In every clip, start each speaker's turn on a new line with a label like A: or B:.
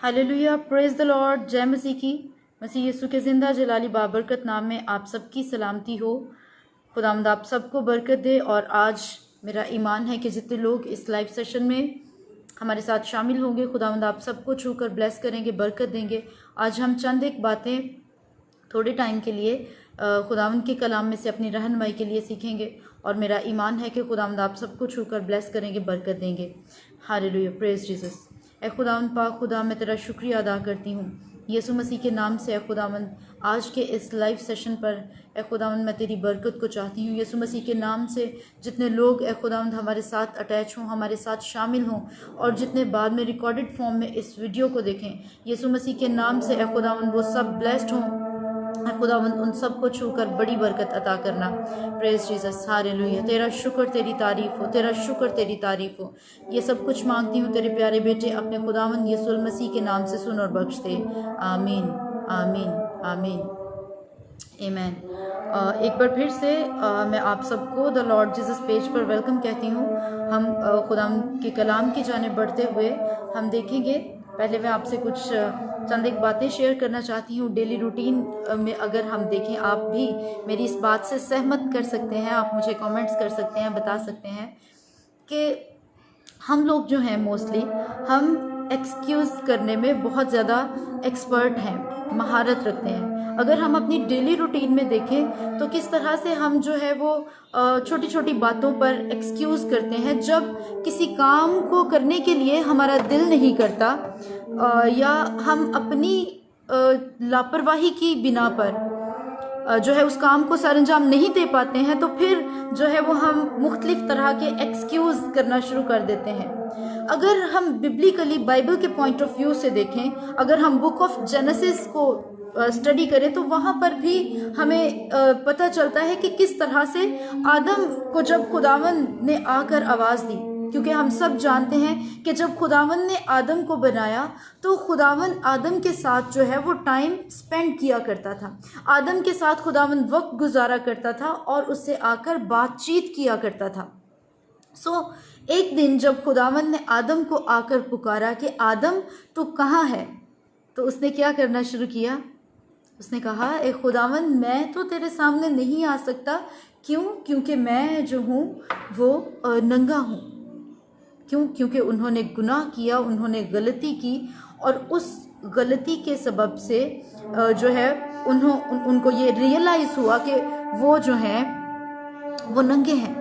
A: Hallelujah, praise the Lord. जय मसीह की। मसीह यीशु के जिंदा जलाली बाबरकत नाम में आप सबकी सलामती हो। खुदावंद आप सबको बरकत दे। और आज मेरा ईमान है कि जितने लोग इस लाइव सेशन में हमारे साथ शामिल होंगे, खुदावंद आप सबको छूकर ब्लेस करेंगे, बरकत देंगे। आज हम चंद एक बातें थोड़े टाइम के लिए खुदावंद के कलाम में से अपनी रहनुमाई के लिए सीखेंगे। और मेरा ईमान है कि खुदावंद आप सबको छूकर ब्लेस करेंगे, बरकत देंगे। Hallelujah, praise Jesus. ए खुदावंद पाक खुदा, मैं तेरा शुक्रिया अदा करती हूँ यीशु मसीह के नाम से। ए खुदावंद आज के इस लाइव सेशन पर ए खुदावंद मैं तेरी बरकत को चाहती हूँ यीशु मसीह के नाम से। जितने लोग ए खुदावंद हमारे साथ अटैच हों, हमारे साथ शामिल हों, और जितने बाद में रिकॉर्डेड फॉर्म में इस वीडियो को देखें, यीशु मसीह के नाम से ए खुदावंद वो सब ब्लेस्ड हों। खुदावंद उन सबको छूकर बड़ी बरकत अता करना। Praise Jesus, hallelujah. तेरा शुक्र, तेरी तारीफ हो, तेरा शुक्र, तेरी तारीफ हो। ये सब कुछ मांगती हूँ तेरे प्यारे बेटे अपने खुदावंद यीशु मसीह के नाम से, सुन और बख्श दे। आमीन, आमीन, आमीन, आमेन। एक बार फिर से मैं आप सबको द लॉर्ड जीसस पेज पर वेलकम कहती हूँ। हम खुदावंद के कलाम की जाने बढ़ते हुए हम देखेंगे। पहले मैं आपसे कुछ चंद एक बातें शेयर करना चाहती हूँ। डेली रूटीन में अगर हम देखें, आप भी मेरी इस बात से सहमत कर सकते हैं, आप मुझे कमेंट्स कर सकते हैं, बता सकते हैं कि हम लोग जो हैं मोस्टली हम एक्सक्यूज़ करने में बहुत ज़्यादा एक्सपर्ट हैं, महारत रखते हैं। अगर हम अपनी डेली रूटीन में देखें तो किस तरह से हम जो है वो छोटी छोटी बातों पर एक्सक्यूज़ करते हैं। जब किसी काम को करने के लिए हमारा दिल नहीं करता या हम अपनी लापरवाही की बिना पर जो है उस काम को सरअंजाम नहीं दे पाते हैं, तो फिर जो है वो हम मुख्तलिफ तरह के एक्सक्यूज़ करना शुरू कर देते हैं। अगर हम बिब्लिकली बाइबल के पॉइंट ऑफ व्यू से देखें, अगर हम बुक ऑफ जेनेसिस को स्टडी करें, तो वहाँ पर भी हमें पता चलता है कि किस तरह से आदम को जब खुदावंद ने आकर आवाज़ दी, क्योंकि हम सब जानते हैं कि जब खुदावंद ने आदम को बनाया तो खुदावंद आदम के साथ जो है वो टाइम स्पेंड किया करता था। आदम के साथ खुदावंद वक्त गुजारा करता था और उससे आकर बातचीत किया करता था। एक दिन जब खुदावंद ने आदम को आकर पुकारा कि आदम तू कहाँ है, तो उसने क्या करना शुरू किया? उसने कहा, ए खुदावंद मैं तो तेरे सामने नहीं आ सकता। क्यों? क्योंकि मैं जो हूँ वो नंगा हूँ। क्यों? क्योंकि उन्होंने गुनाह किया, उन्होंने गलती की, और उस गलती के सबब से जो है उनको ये रियलाइज़ हुआ कि वो जो हैं वो नंगे हैं।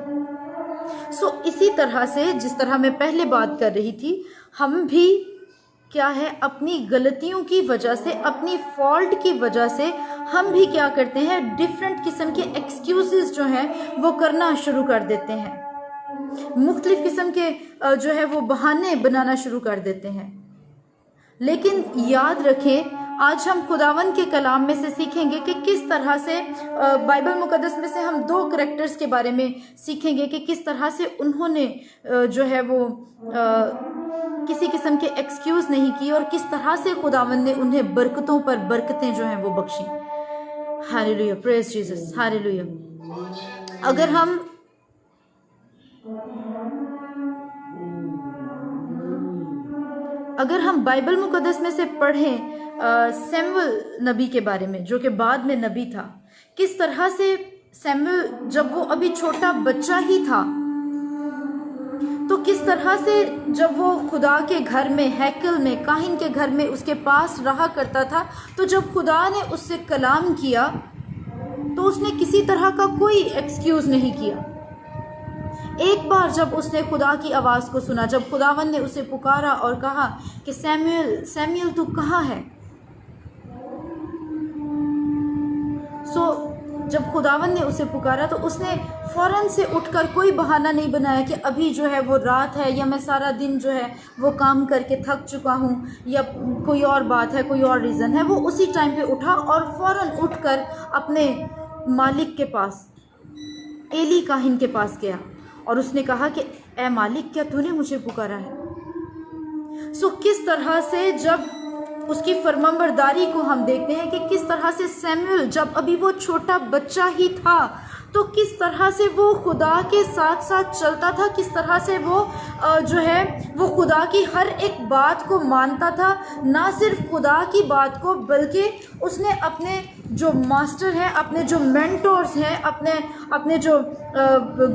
A: इसी तरह से जिस तरह मैं पहले बात कर रही थी, हम भी क्या है, अपनी गलतियों की वजह से, अपनी फॉल्ट की वजह से हम भी क्या करते हैं, डिफरेंट किस्म के एक्सक्यूजेस जो हैं वो करना शुरू कर देते हैं। मुख्तलिफ किस्म के जो है वो बहाने बनाना शुरू कर देते हैं। लेकिन याद रखें, आज हम खुदावंद के कलाम में से सीखेंगे कि किस तरह से बाइबल मुकद्दस में से हम दो करैक्टर्स के बारे में सीखेंगे कि किस तरह से उन्होंने जो है वो किसी किस्म के एक्सक्यूज़ नहीं किए और किस तरह से खुदावंद ने उन्हें बरकतों पर बरकतें जो हैं वो बख्शी। Hallelujah, praise Jesus, hallelujah. अगर हम बाइबल मुकद्दस में से पढ़ें सैमुअल नबी के बारे में, जो कि बाद में नबी था, किस तरह से सैमुअल जब वो अभी छोटा बच्चा ही था, तो किस तरह से जब वो खुदा के घर में, हैकल में, काहिन के घर में उसके पास रहा करता था, तो जब खुदा ने उससे कलाम किया तो उसने किसी तरह का कोई एक्सक्यूज़ नहीं किया। एक बार जब उसने खुदा की आवाज़ को सुना, जब खुदावंद ने उसे पुकारा और कहा कि सैमुअल, सैमुअल तू कहाँ है, जब खुदावंद ने उसे पुकारा तो उसने फ़ौरन से उठकर कोई बहाना नहीं बनाया कि अभी जो है वो रात है, या मैं सारा दिन जो है वो काम करके थक चुका हूँ, या कोई और बात है, कोई और रीज़न है। वो उसी टाइम पे उठा और फ़ौरन उठकर अपने मालिक के पास, एली काहिन के पास गया और उसने कहा कि ए मालिक, क्या तूने मुझे पुकारा है? किस तरह से जब उसकी फरमाबरदारी को हम देखते हैं कि किस तरह से सैमुअल जब अभी वो छोटा बच्चा ही था, तो किस तरह से वो खुदा के साथ साथ चलता था, किस तरह से वो जो है वो खुदा की हर एक बात को मानता था। ना सिर्फ खुदा की बात को, बल्कि उसने अपने जो मास्टर हैं, अपने जो मेंटोर्स हैं, अपने जो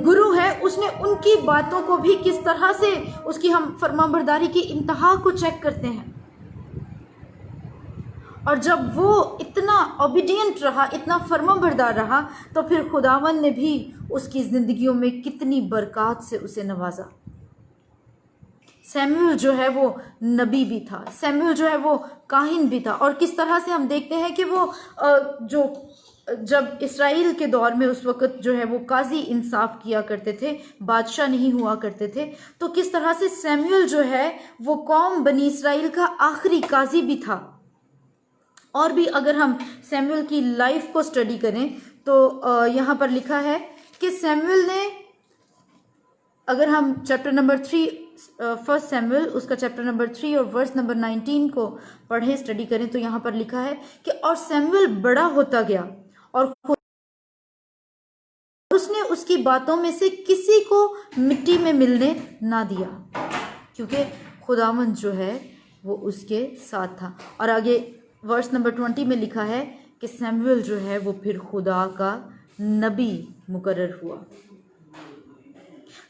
A: गुरु हैं, उसने उनकी बातों को भी किस तरह से उसकी हम फरमाबरदारी की इंतहा को चेक करते हैं। और जब वो इतना ओबीडियंट रहा, इतना फरमाबरदार रहा, तो फिर खुदावन ने भी उसकी ज़िंदगियों में कितनी बरक़ात से उसे नवाजा। सैमुअल जो है वो नबी भी था, सैमुअल जो है वो काहिन भी था। और किस तरह से हम देखते हैं कि वो जब इस्राएल के दौर में उस वक़्त जो है वो काजी इंसाफ किया करते थे, बादशाह नहीं हुआ करते थे, तो किस तरह से सैमुअल जो है वो कौम बनी इस्राएल का आखिरी काजी भी था। और भी अगर हम सैमुअल की लाइफ को स्टडी करें तो यहाँ पर लिखा है कि सैमुअल ने, अगर हम चैप्टर नंबर 3 फर्स्ट सैमुअल उसका चैप्टर नंबर 3 और वर्स नंबर 19 को पढ़े, स्टडी करें, तो यहाँ पर लिखा है कि और सैमुअल बड़ा होता गया और उसने उसकी बातों में से किसी को मिट्टी में मिलने ना दिया, क्योंकि खुदावंद जो है वो उसके साथ था। और आगे वर्स नंबर 20 में लिखा है कि सैमुअल जो है वो फिर खुदा का नबी मुकर्रर हुआ।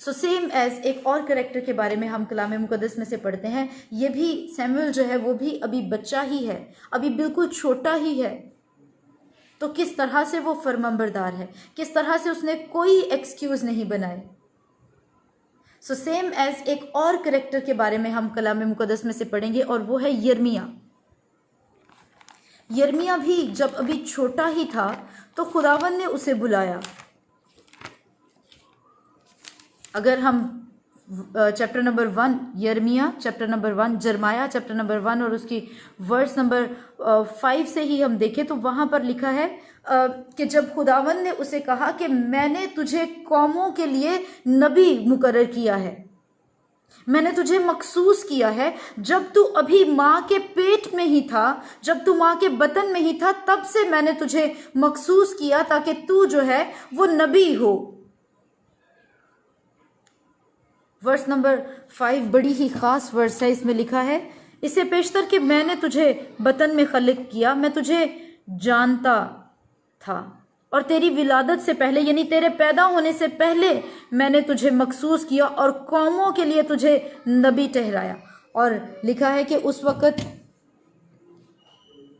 A: सो सेम एज एक और कैरेक्टर के बारे में हम कलाम मुकद्दस में से पढ़ते हैं, ये भी सैमुअल जो है वो भी अभी बच्चा ही है, अभी बिल्कुल छोटा ही है। तो किस तरह से वो फरमाबरदार है, किस तरह से उसने कोई एक्सक्यूज नहीं बनाए। सो सेम एज एक और कैरेक्टर के बारे में हम कलाम मुकद्दस में से पढ़ेंगे, और वो है यिर्मयाह। यिर्मयाह भी जब अभी छोटा ही था तो खुदावन ने उसे बुलाया। अगर हम चैप्टर नंबर 1 यिर्मयाह चैप्टर नंबर 1, जरमाया चैप्टर नंबर 1 और उसकी वर्स नंबर 5 से ही हम देखें तो वहाँ पर लिखा है कि जब खुदावन ने उसे कहा कि मैंने तुझे कौमों के लिए नबी मुकर्रर किया है, मैंने तुझे मखसूस किया है, जब तू अभी माँ के पेट में ही था, जब तू माँ के बतन में ही था, तब से मैंने तुझे मखसूस किया ताकि तू जो है वो नबी हो। वर्स नंबर 5 बड़ी ही खास वर्स है, इसमें लिखा है इससे पेशतर कि मैंने तुझे बतन में खलिक किया, मैं तुझे जानता था और तेरी विलादत से पहले, यानी तेरे पैदा होने से पहले मैंने तुझे मखसूस किया और कौमों के लिए तुझे नबी ठहराया। और लिखा है कि उस वक़्त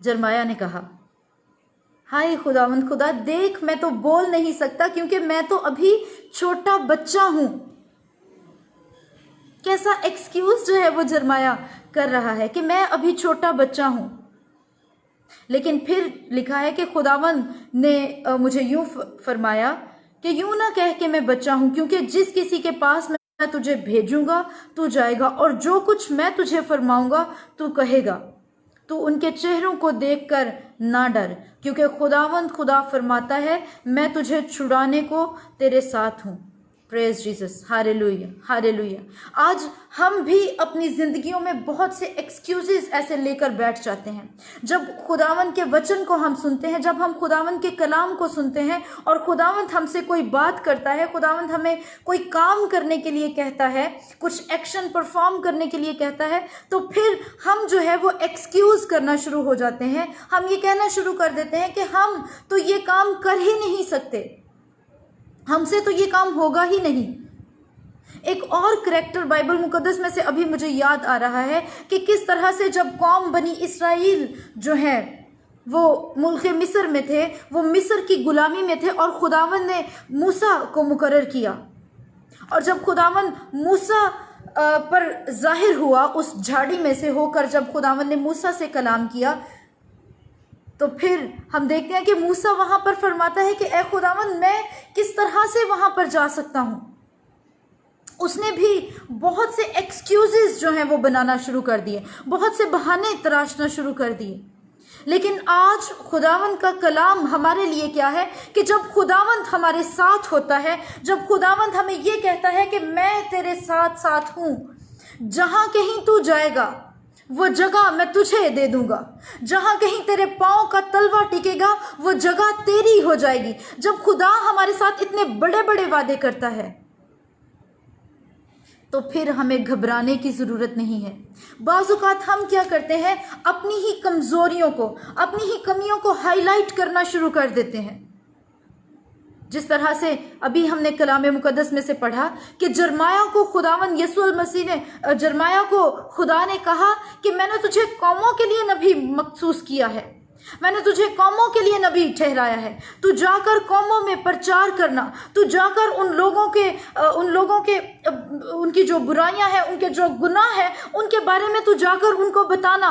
A: जरमाया ने कहा, हाय खुदावंद खुदा, देख मैं तो बोल नहीं सकता क्योंकि मैं तो अभी छोटा बच्चा हूं। कैसा एक्सक्यूज जो है वो जरमाया कर रहा है कि मैं अभी छोटा बच्चा हूं। लेकिन फिर लिखा है कि खुदावंद ने मुझे यूं फरमाया कि यूं ना कह के मैं बच्चा हूं, क्योंकि जिस किसी के पास मैं तुझे भेजूंगा तू जाएगा और जो कुछ मैं तुझे फरमाऊंगा तू कहेगा। तू उनके चेहरों को देखकर ना डर, क्योंकि खुदावंद खुदा फरमाता है मैं तुझे छुड़ाने को तेरे साथ हूं। Praise Jesus, hallelujah hallelujah. आज हम भी अपनी जिंदगियों में बहुत से एक्सक्यूजेस ऐसे लेकर बैठ जाते हैं। जब खुदावंद के वचन को हम सुनते हैं, जब हम खुदावंद के कलाम को सुनते हैं और खुदावंद हमसे कोई बात करता है, खुदावंद हमें कोई काम करने के लिए कहता है, कुछ एक्शन परफॉर्म करने के लिए कहता है, तो फिर हम जो है वो एक्सक्यूज करना शुरू हो जाते हैं। हम ये कहना शुरू कर देते हैं कि हम तो ये काम कर ही नहीं सकते, हमसे तो ये काम होगा ही नहीं। एक और करैक्टर बाइबल मुकद्दस में से अभी मुझे याद आ रहा है कि किस तरह से जब कौम बनी इस्राएल जो है वो मुल्क मिस्र में थे, वो मिस्र की गुलामी में थे और खुदावंद ने मूसा को मुकर्रर किया। और जब खुदावंद मूसा पर जाहिर हुआ, उस झाड़ी में से होकर जब खुदावंद ने मूसा से कलाम किया, तो फिर हम देखते हैं कि मूसा वहां पर फरमाता है कि ए खुदावंद, मैं किस तरह से वहां पर जा सकता हूं। उसने भी बहुत से एक्सक्यूजेस जो हैं वो बनाना शुरू कर दिए, बहुत से बहाने तराशना शुरू कर दिए। लेकिन आज खुदावंद का कलाम हमारे लिए क्या है कि जब खुदावंद हमारे साथ होता है, जब खुदावंद हमें ये कहता है कि मैं तेरे साथ साथ हूं, जहां कहीं तू जाएगा, वो जगह मैं तुझे दे दूंगा। जहां कहीं तेरे पांव का तलवा टिकेगा वो जगह तेरी हो जाएगी। जब खुदा हमारे साथ इतने बड़े बड़े वादे करता है तो फिर हमें घबराने की जरूरत नहीं है। बाजुकात हम क्या करते हैं, अपनी ही कमजोरियों को, अपनी ही कमियों को हाईलाइट करना शुरू कर देते हैं। जिस तरह से अभी हमने कलाम मुकद्दस में से पढ़ा कि जरमाया को खुदावन यीशु मसीह ने, जरमाया को खुदा ने कहा कि मैंने तुझे कौमों के लिए नबी मखसूस किया है, मैंने तुझे कौमों के लिए नबी ठहराया है। तू जाकर कौमों में प्रचार करना, तू जाकर उन लोगों के उनकी जो बुराइयां हैं, उनके जो गुनाह है, उनके बारे में तू जाकर उनको बताना।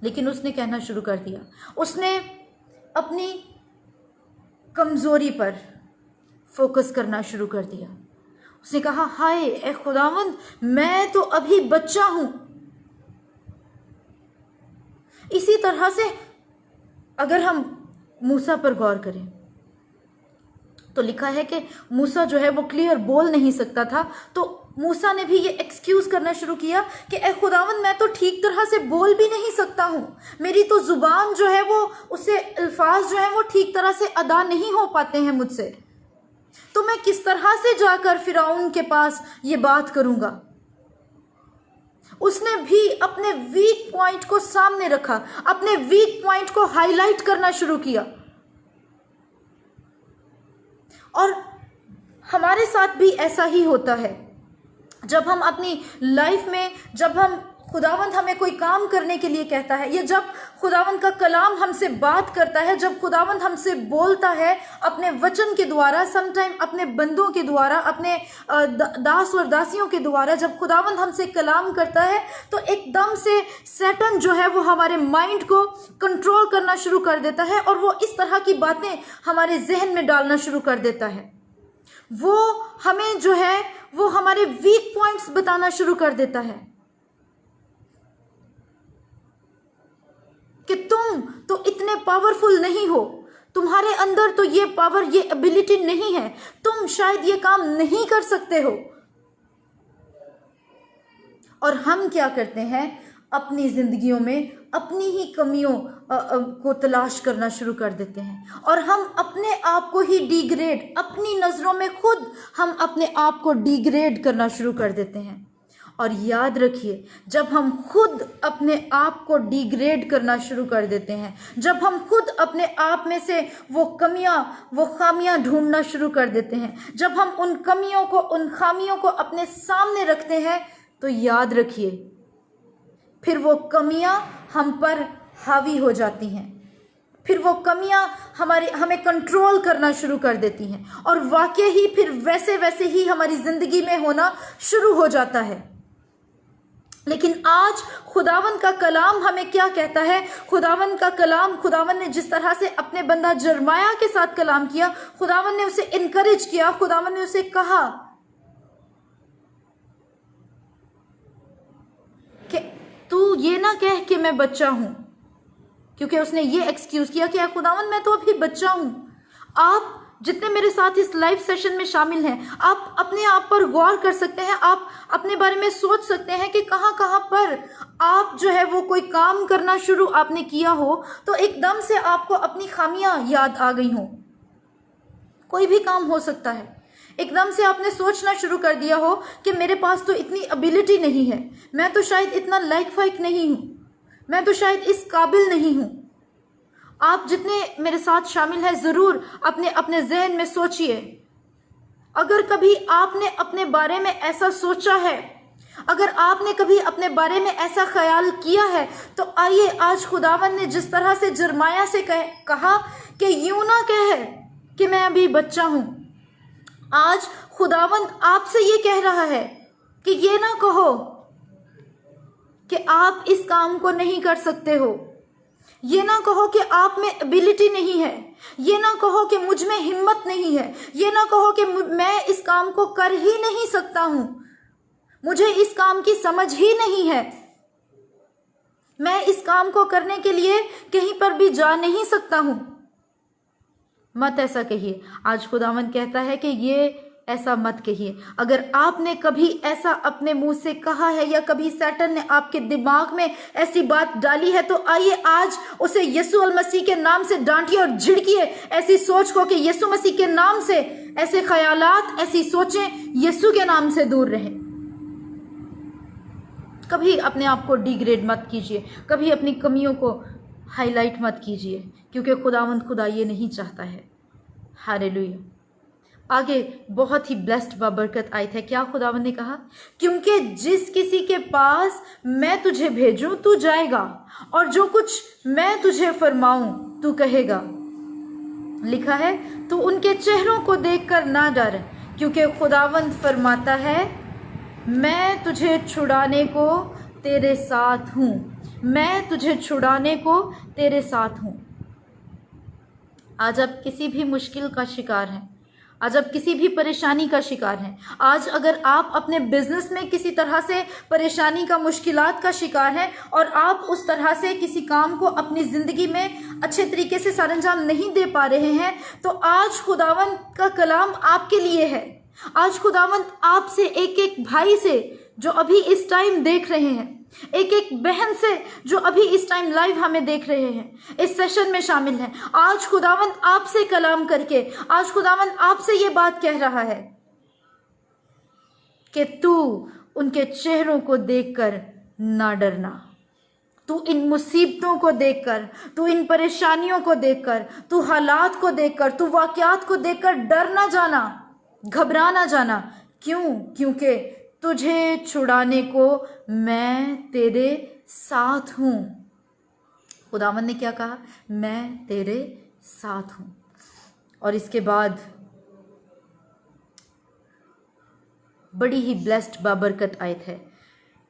A: लेकिन उसने कहना शुरू कर दिया, उसने अपनी कमजोरी पर फोकस करना शुरू कर दिया। उसने कहा, हाय ए खुदावंद, मैं तो अभी बच्चा हूं। इसी तरह से अगर हम मूसा पर गौर करें तो लिखा है कि मूसा जो है वो क्लियर बोल नहीं सकता था, तो मूसा ने भी ये एक्सक्यूज करना शुरू किया कि ए खुदावंद, मैं तो ठीक तरह से बोल भी नहीं सकता हूं, मेरी तो जुबान जो है वो, उससे अल्फाज जो है वो ठीक तरह से अदा नहीं हो पाते हैं मुझसे, तो मैं किस तरह से जाकर फिरौन के पास ये बात करूंगा। उसने भी अपने वीक पॉइंट को सामने रखा, अपने वीक पॉइंट को हाईलाइट करना शुरू किया। और हमारे साथ भी ऐसा ही होता है। जब हम अपनी लाइफ में, जब हम खुदावंद हमें कोई काम करने के लिए कहता है, या जब खुदावंद का कलाम हमसे बात करता है, जब खुदावंद हमसे बोलता है अपने वचन के द्वारा, समटाइम अपने बंदों के द्वारा, अपने दास और दासियों के द्वारा, जब खुदावंद हमसे कलाम करता है तो एकदम से शैतान जो है वो हमारे माइंड को कंट्रोल करना शुरू कर देता है और वो इस तरह की बातें हमारे जहन में डालना शुरू कर देता है। वो हमें जो है वो हमारे वीक पॉइंट्स बताना शुरू कर देता है कि तुम तो इतने पावरफुल नहीं हो, तुम्हारे अंदर तो ये पावर, ये एबिलिटी नहीं है, तुम शायद ये काम नहीं कर सकते हो। और हम क्या करते हैं, अपनी जिंदगियों में अपनी ही कमियों को तलाश करना शुरू कर देते हैं और हम अपने आप को ही डिग्रेड, अपनी नजरों में खुद हम अपने आप को डिग्रेड करना शुरू कर देते हैं। और याद रखिए, जब हम खुद अपने आप को डिग्रेड करना शुरू कर देते हैं, जब हम खुद अपने आप में से वो कमियां, वो खामियां ढूंढना शुरू कर देते हैं, जब हम उन कमियों को, उन खामियों को अपने सामने रखते हैं, तो याद रखिए फिर वो कमियां हम पर हावी हो जाती हैं, फिर वो कमियां हमें कंट्रोल करना शुरू कर देती हैं और वाकई ही फिर वैसे वैसे ही हमारी जिंदगी में होना शुरू हो जाता है। लेकिन आज खुदावन का कलाम हमें क्या कहता है? खुदावन का कलाम, खुदावन ने जिस तरह से अपने बंदा जरमाया के साथ कलाम किया, खुदावन ने उसे इनकरेज किया, खुदावन ने उसे कहा कि तू ये ना कह कि मैं बच्चा हूं, क्योंकि उसने ये एक्सक्यूज किया कि खुदावन मैं तो अभी बच्चा हूं। आप जितने मेरे साथ इस लाइव सेशन में शामिल हैं, आप अपने आप पर गौर कर सकते हैं, आप अपने बारे में सोच सकते हैं कि कहां कहां पर आप जो है वो कोई काम करना शुरू आपने किया हो तो एकदम से आपको अपनी खामियां याद आ गई हो। कोई भी काम हो सकता है, एकदम से आपने सोचना शुरू कर दिया हो कि मेरे पास तो इतनी एबिलिटी नहीं है, मैं तो शायद इतना लाइक फाइक नहीं हूं, मैं तो शायद इस काबिल नहीं हूं। आप जितने मेरे साथ शामिल हैं जरूर अपने अपने जहन में सोचिए, अगर कभी आपने अपने बारे में ऐसा सोचा है, अगर आपने कभी अपने बारे में ऐसा ख्याल किया है, तो आइए आज खुदावन ने जिस तरह से जरमाया से कहा कि यूं ना कह कि मैं अभी बच्चा हूं, आज खुदावन आपसे ये कह रहा है कि ये ना कहो कि आप इस काम को नहीं कर सकते हो, ये ना कहो कि आप में एबिलिटी नहीं है, ये ना कहो कि मुझ में हिम्मत नहीं है, ये ना कहो कि मैं इस काम को कर ही नहीं सकता हूं, मुझे इस काम की समझ ही नहीं है, मैं इस काम को करने के लिए कहीं पर भी जा नहीं सकता हूं। मत ऐसा कहिए। आज खुदावंद कहता है कि ये ऐसा मत कहिए। अगर आपने कभी ऐसा अपने मुंह से कहा है या कभी सैटन ने आपके दिमाग में ऐसी बात डाली है, तो आइए आज उसे यीशु अल मसीह के नाम से डांटिए और झिड़किए ऐसी सोच को कि यीशु मसीह के नाम से ऐसे ख्यालात, ऐसी सोचें यीशु के नाम से दूर रहें। कभी अपने आप को डिग्रेड मत कीजिए, कभी अपनी कमियों को हाईलाइट मत कीजिए, क्योंकि खुदा ये नहीं चाहता है। हालेलुया। आगे बहुत ही ब्लेस्ड बाबरकत आयत है। क्या खुदावन ने कहा? क्योंकि जिस किसी के पास मैं तुझे भेजूं तू जाएगा, और जो कुछ मैं तुझे फरमाऊं तू कहेगा। लिखा है, तू उनके चेहरों को देखकर ना डर, क्योंकि खुदावंद फरमाता है, मैं तुझे छुड़ाने को तेरे साथ हूं। मैं तुझे छुड़ाने को तेरे साथ हूं। आज आप किसी भी मुश्किल का शिकार हैं, आज आप किसी भी परेशानी का शिकार हैं, आज अगर आप अपने बिजनेस में किसी तरह से परेशानी का, मुश्किलात का शिकार हैं और आप उस तरह से किसी काम को अपनी ज़िंदगी में अच्छे तरीके से सरअंजाम नहीं दे पा रहे हैं, तो आज खुदावंद का कलाम आपके लिए है। आज खुदावंद आपसे, एक एक भाई से जो अभी इस टाइम देख रहे हैं, एक एक बहन से जो अभी इस टाइम लाइव हमें देख रहे हैं, इस सेशन में शामिल हैं, आज खुदावंद आपसे कलाम करके, आज खुदावंद आपसे ये बात कह रहा है कि तू उनके चेहरों को देखकर ना डरना। तू इन मुसीबतों को देखकर, तू इन परेशानियों को देखकर, तू हालात को देखकर, तू वाकयात को देखकर डर ना जाना, घबरा ना जाना। क्यों? क्योंकि तुझे छुड़ाने को मैं तेरे साथ हूं। खुदावंद ने क्या कहा? मैं तेरे साथ हूं। और इसके बाद बड़ी ही ब्लेस्ड बाबरकत आयत है,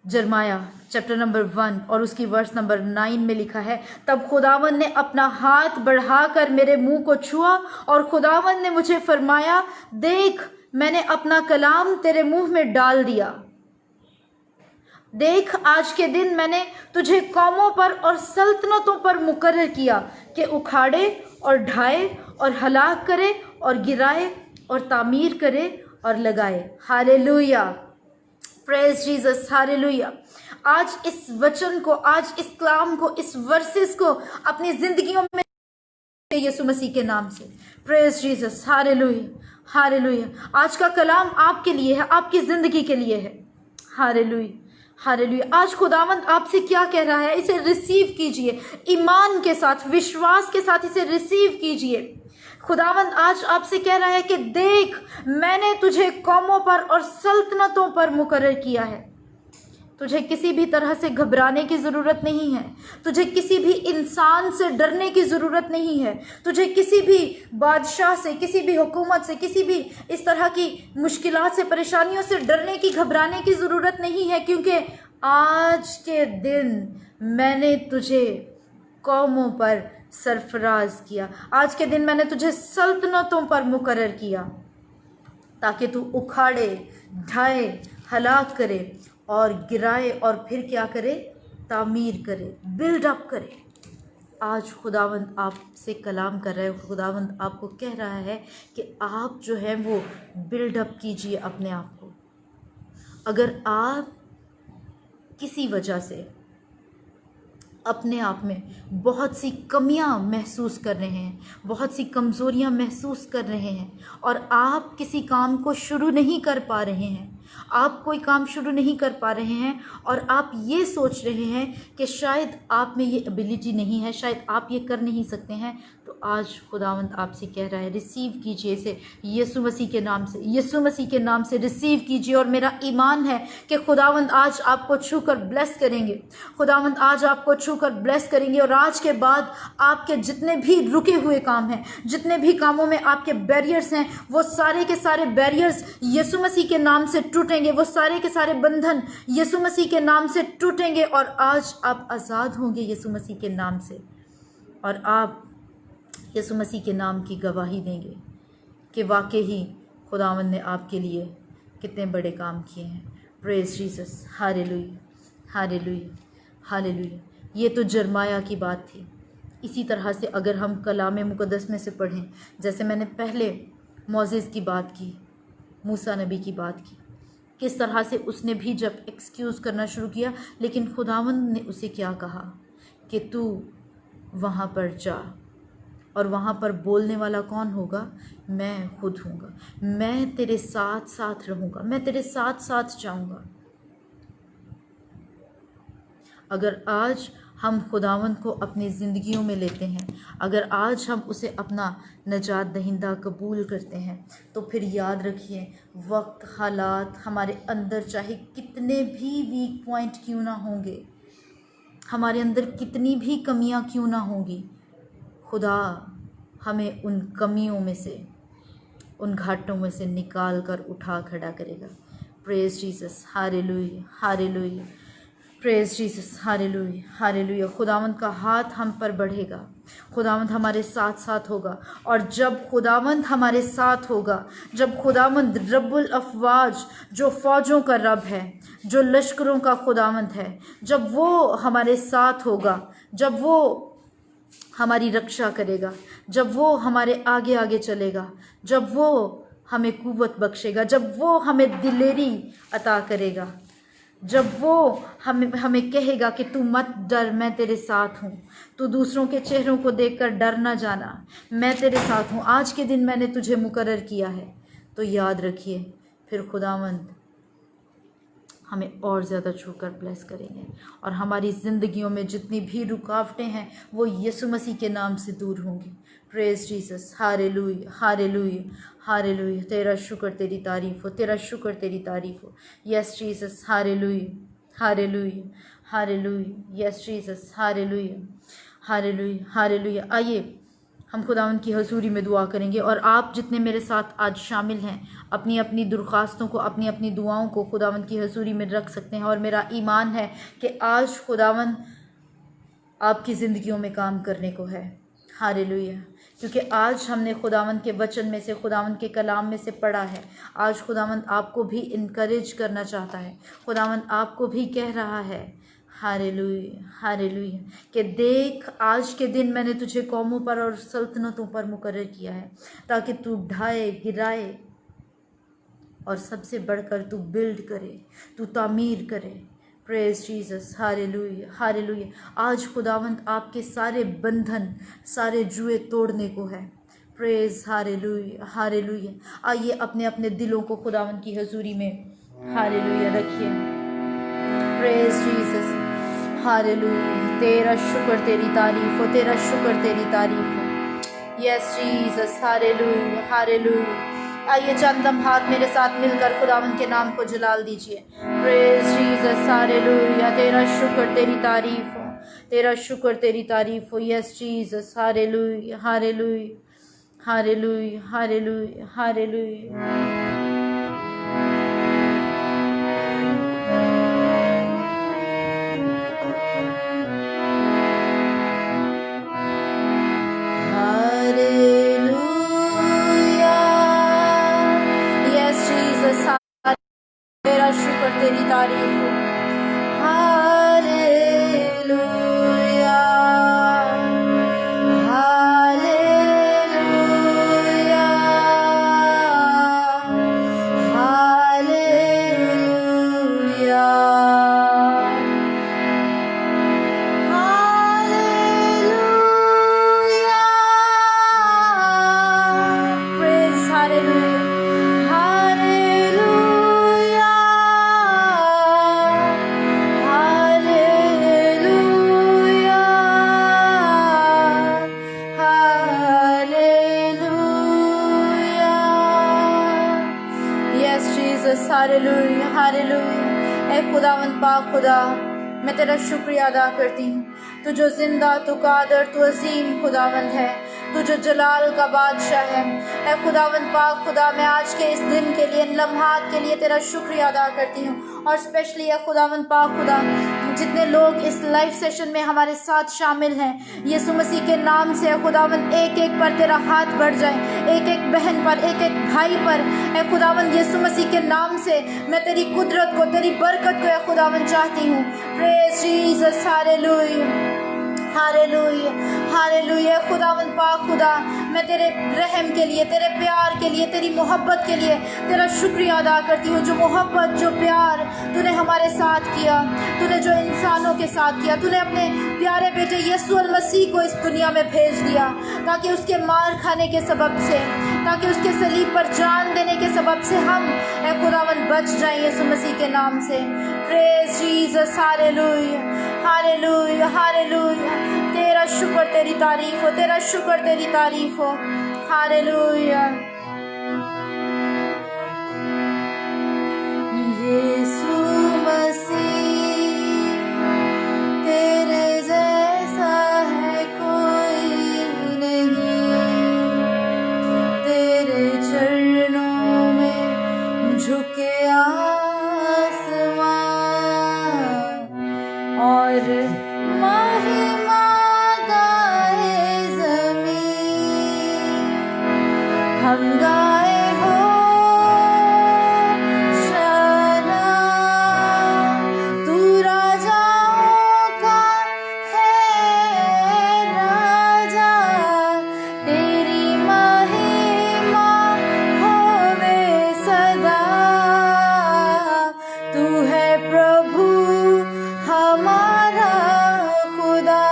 A: जरमाया चैप्टर नंबर 1 और उसकी वर्स नंबर 9 में लिखा है, तब खुदावंद ने अपना हाथ बढ़ाकर मेरे मुंह को छुआ और खुदावंद ने मुझे फरमाया, देख मैंने अपना कलाम तेरे मुंह में डाल दिया। देख आज के दिन मैंने तुझे कौमों पर और सल्तनतों पर मुकर्रर किया कि उखाड़े और ढाए और हलाक करे और गिराए और तामीर करे और लगाए। Hallelujah, praise Jesus, hallelujah. आज इस वचन को, आज इस कलाम को, इस वर्सेस को अपनी जिंदगियों में यीशु मसीह के नाम से, प्रेज जीसस, हालेलुया, हालेलुया। आज का कलाम आपके लिए है, आपकी जिंदगी के लिए है। Hallelujah, hallelujah. आज खुदावंद आपसे क्या कह रहा है? इसे रिसीव कीजिए, ईमान के साथ, विश्वास के साथ इसे रिसीव कीजिए। खुदावंद आज आपसे कह रहा है कि देख मैंने तुझे कौमों पर और सल्तनतों पर मुकर्रर किया है। तुझे किसी भी तरह से घबराने की ज़रूरत नहीं है, तुझे किसी भी इंसान से डरने की ज़रूरत नहीं है, तुझे किसी भी बादशाह से, किसी भी हुकूमत से, किसी भी इस तरह की मुश्किलात से, परेशानियों से डरने की, घबराने की ज़रूरत नहीं है, क्योंकि आज के दिन मैंने तुझे कौमों पर सरफराज किया। आज के दिन मैंने तुझे सल्तनतों पर मुकर्रर किया ताकि तू उखाड़े, ढाए, हलाक करे और गिराए और फिर क्या करे? तामीर करे, बिल्डअप करे। आज खुदावंद आपसे कलाम कर रहे हो, खुदावंद आपको कह रहा है कि आप जो है वो बिल्डअप कीजिए अपने आप को। अगर आप किसी वजह से अपने आप में बहुत सी कमियां महसूस कर रहे हैं, बहुत सी कमज़ोरियां महसूस कर रहे हैं और आप किसी काम को शुरू नहीं कर पा रहे हैं, आप कोई काम शुरू नहीं कर पा रहे हैं और आप ये सोच रहे हैं कि शायद आप में ये एबिलिटी नहीं है, शायद आप ये कर नहीं सकते हैं, तो आज खुदावंद आपसे कह रहा है रिसीव कीजिए इसे यीशु मसीह के नाम से, यीशु मसीह के नाम से रिसीव कीजिए। और मेरा ईमान है कि खुदावंद आज आपको छूकर ब्लेस करेंगे, खुदावंद आज आपको छूकर ब्लेस करेंगे और आज के बाद आपके जितने भी रुके हुए काम हैं, जितने भी कामों में आपके बैरियर्स हैं, वो सारे के सारे बैरियर्स यीशु मसीह के नाम से टूटेंगे, वो सारे के सारे बंधन यीशु मसीह के नाम से टूटेंगे और आज आप आज़ाद होंगे यीशु मसीह के नाम से और आप यीशु मसीह के नाम की गवाही देंगे कि वाकई ही खुदावंद ने आपके लिए कितने बड़े काम किए हैं। Praise Jesus, hallelujah, hallelujah, hallelujah. ये तो जरमाया की बात थी। इसी तरह से अगर हम कलाम मुक़द्दस में से पढ़ें, जैसे मैंने पहले मोसेस की बात की, मूसा नबी की बात की, किस तरह से उसने भी जब एक्सक्यूज़ करना शुरू किया, लेकिन खुदावंद ने उसे क्या कहा कि तू वहाँ पर जा, और वहाँ पर बोलने वाला कौन होगा? मैं खुद हूँगा, मैं तेरे साथ साथ रहूँगा, मैं तेरे साथ साथ जाऊँगा। अगर आज हम खुदावंद को अपनी ज़िंदगियों में लेते हैं, अगर आज हम उसे अपना नजात दहिंदा कबूल करते हैं, तो फिर याद रखिए, वक्त, हालात हमारे अंदर चाहे कितने भी वीक पॉइंट क्यों ना होंगे, हमारे अंदर कितनी भी कमियां क्यों ना होंगी, खुदा हमें उन कमियों में से, उन घाटों में से निकाल कर उठा खड़ा करेगा। Praise Jesus, hallelujah, hallelujah, praise Jesus, hallelujah, hallelujah. खुदावंद का हाथ हम पर बढ़ेगा, खुदावंद हमारे साथ साथ होगा। और जब खुदावंद हमारे साथ होगा, जब खुदावंद रब्बुल अफवाज, जो फौजों का रब है, जो लश्करों का खुदावंद है, जब वो हमारे साथ होगा, जब वो हमारी रक्षा करेगा, जब वो हमारे आगे आगे चलेगा, जब वो हमें कुव्वत बख्शेगा, जब वो हमें दिलेरी अता करेगा, जब वो हमें कहेगा कि तू मत डर, मैं तेरे साथ हूँ, तू दूसरों के चेहरों को देखकर डर ना जाना, मैं तेरे साथ हूँ, आज के दिन मैंने तुझे मुकर्रर किया है, तो याद रखिए फिर खुदावंद हमें और ज़्यादा छूकर ब्लेस करेंगे, और हमारी ज़िंदगियों में जितनी भी रुकावटें हैं वो यीशु मसीह के नाम से दूर होंगी। Praise Jesus, hallelujah, hallelujah, hallelujah. तेरा शुक्र, तेरी तारीफ़ हो, तेरा शुक्र, तेरी तारीफ़ हो। Yes Jesus, hallelujah, hallelujah, hallelujah. Yes Jesus, hallelujah, hallelujah, hallelujah. आइए हम खुदावंद की हजूरी में दुआ करेंगे, और आप जितने मेरे साथ आज शामिल हैं अपनी अपनी दरख्वास्तों को, अपनी अपनी दुआओं को खुदावंद की हजूरी में रख सकते हैं। और मेरा ईमान है कि आज खुदावंद आपकी ज़िंदगियों में काम करने को है। हालेलुया, क्योंकि आज हमने खुदावंद के वचन में से, खुदावंद के कलाम में से पढ़ा है। आज खुदावंद आपको भी इनकरेज करना चाहता है, खुदावंद आपको भी कह रहा है, हालेलुया, हालेलुया, कि देख आज के दिन मैंने तुझे कौमों पर और सल्तनतों पर मुकर्रर किया है, ताकि तू ढाए, गिराए, और सबसे बढ़कर तू बिल्ड करे, तू तामीर करे। Praise Jesus, hallelujah, hallelujah. आज खुदावंद आपके सारे बंधन, सारे जुए तोड़ने को है। Praise, hallelujah, hallelujah. आइए अपने अपने दिलों को खुदावंद की हजूरी में हालेलुया रखिए। Praise Jesus, hallelujah. तेरा शुक्र, तेरी तारीफ हो, तेरा शुक्र, तेरी तारीफ हो। Yes Jesus, hallelujah, hallelujah. आइए चंद लम्हात मेरे साथ मिलकर खुदावंद के नाम को जलाल दीजिए। Praise Jesus, hallelujah. तेरा शुक्र, तेरी तारीफ हो, तेरा शुक्र, तेरी तारीफ हो। Yes Jesus, hallelujah, hallelujah, hallelujah, hallelujah, hallelujah. तेरा शुक्र, तेरी तारीफ हो। Hallelujah, hallelujah, hallelujah, hallelujah. Praise, hallelujah, hallelujah, hallelujah. ऐ खुदावंद पाक खुदा, मैं तेरा शुक्रिया अदा करती हूँ। तू जो जिंदा, तू कादर, तू अजीम खुदावंद है, तू जो जलाल का बादशाह है। ऐ खुदावंद पाक खुदा, मैं आज के इस दिन के लिए, इन लम्हात के लिए तेरा शुक्रिया अदा करती हूँ। और स्पेशली ऐ खुदावंद पाक खुदा, जितने लोग इस लाइव सेशन में हमारे साथ शामिल हैं, यीशु मसीह के नाम से ऐ खुदावंद एक एक पर तेरा हाथ बढ़ जाए, एक एक बहन पर, एक एक भाई पर। ऐ खुदावंद यीशु मसीह के नाम से मैं तेरी कुदरत को, तेरी बरकत को ऐ खुदावंद चाहती हूँ। Praise Jesus, hallelujah, hallelujah, hallelujah. खुदावंद पाक खुदा, मैं तेरे रहम के लिए, तेरे प्यार के लिए, तेरी मोहब्बत के लिए तेरा शुक्रिया अदा करती हूँ। जो मोहब्बत, जो प्यार तूने हमारे साथ किया, तूने जो इंसानों के साथ किया, तूने अपने प्यारे बेटे यीशु मसीह को इस दुनिया में भेज दिया ताकि उसके मार खाने के सबब से, ताकि उसके सलीब पर जान देने के सबब से हम ए खुदावंद बच जाएं यीशु मसीह के नाम से। Praise Jesus, hallelujah, hallelujah, hallelujah. तेरा शुक्र, तेरी तारीफ हो, तेरा शुक्र, तेरी तारीफ हो। हालेलुया। यीशु मसीह, तेरे जैसा है कोई नहीं, तेरे चरणों में झुके आसमां और महिमा गाए ज़मीन। हम गाए हो शाना, तू राजाओं का है राजा, तेरी महिमा होवे सदा। तू है प्रभु हमारा खुदा।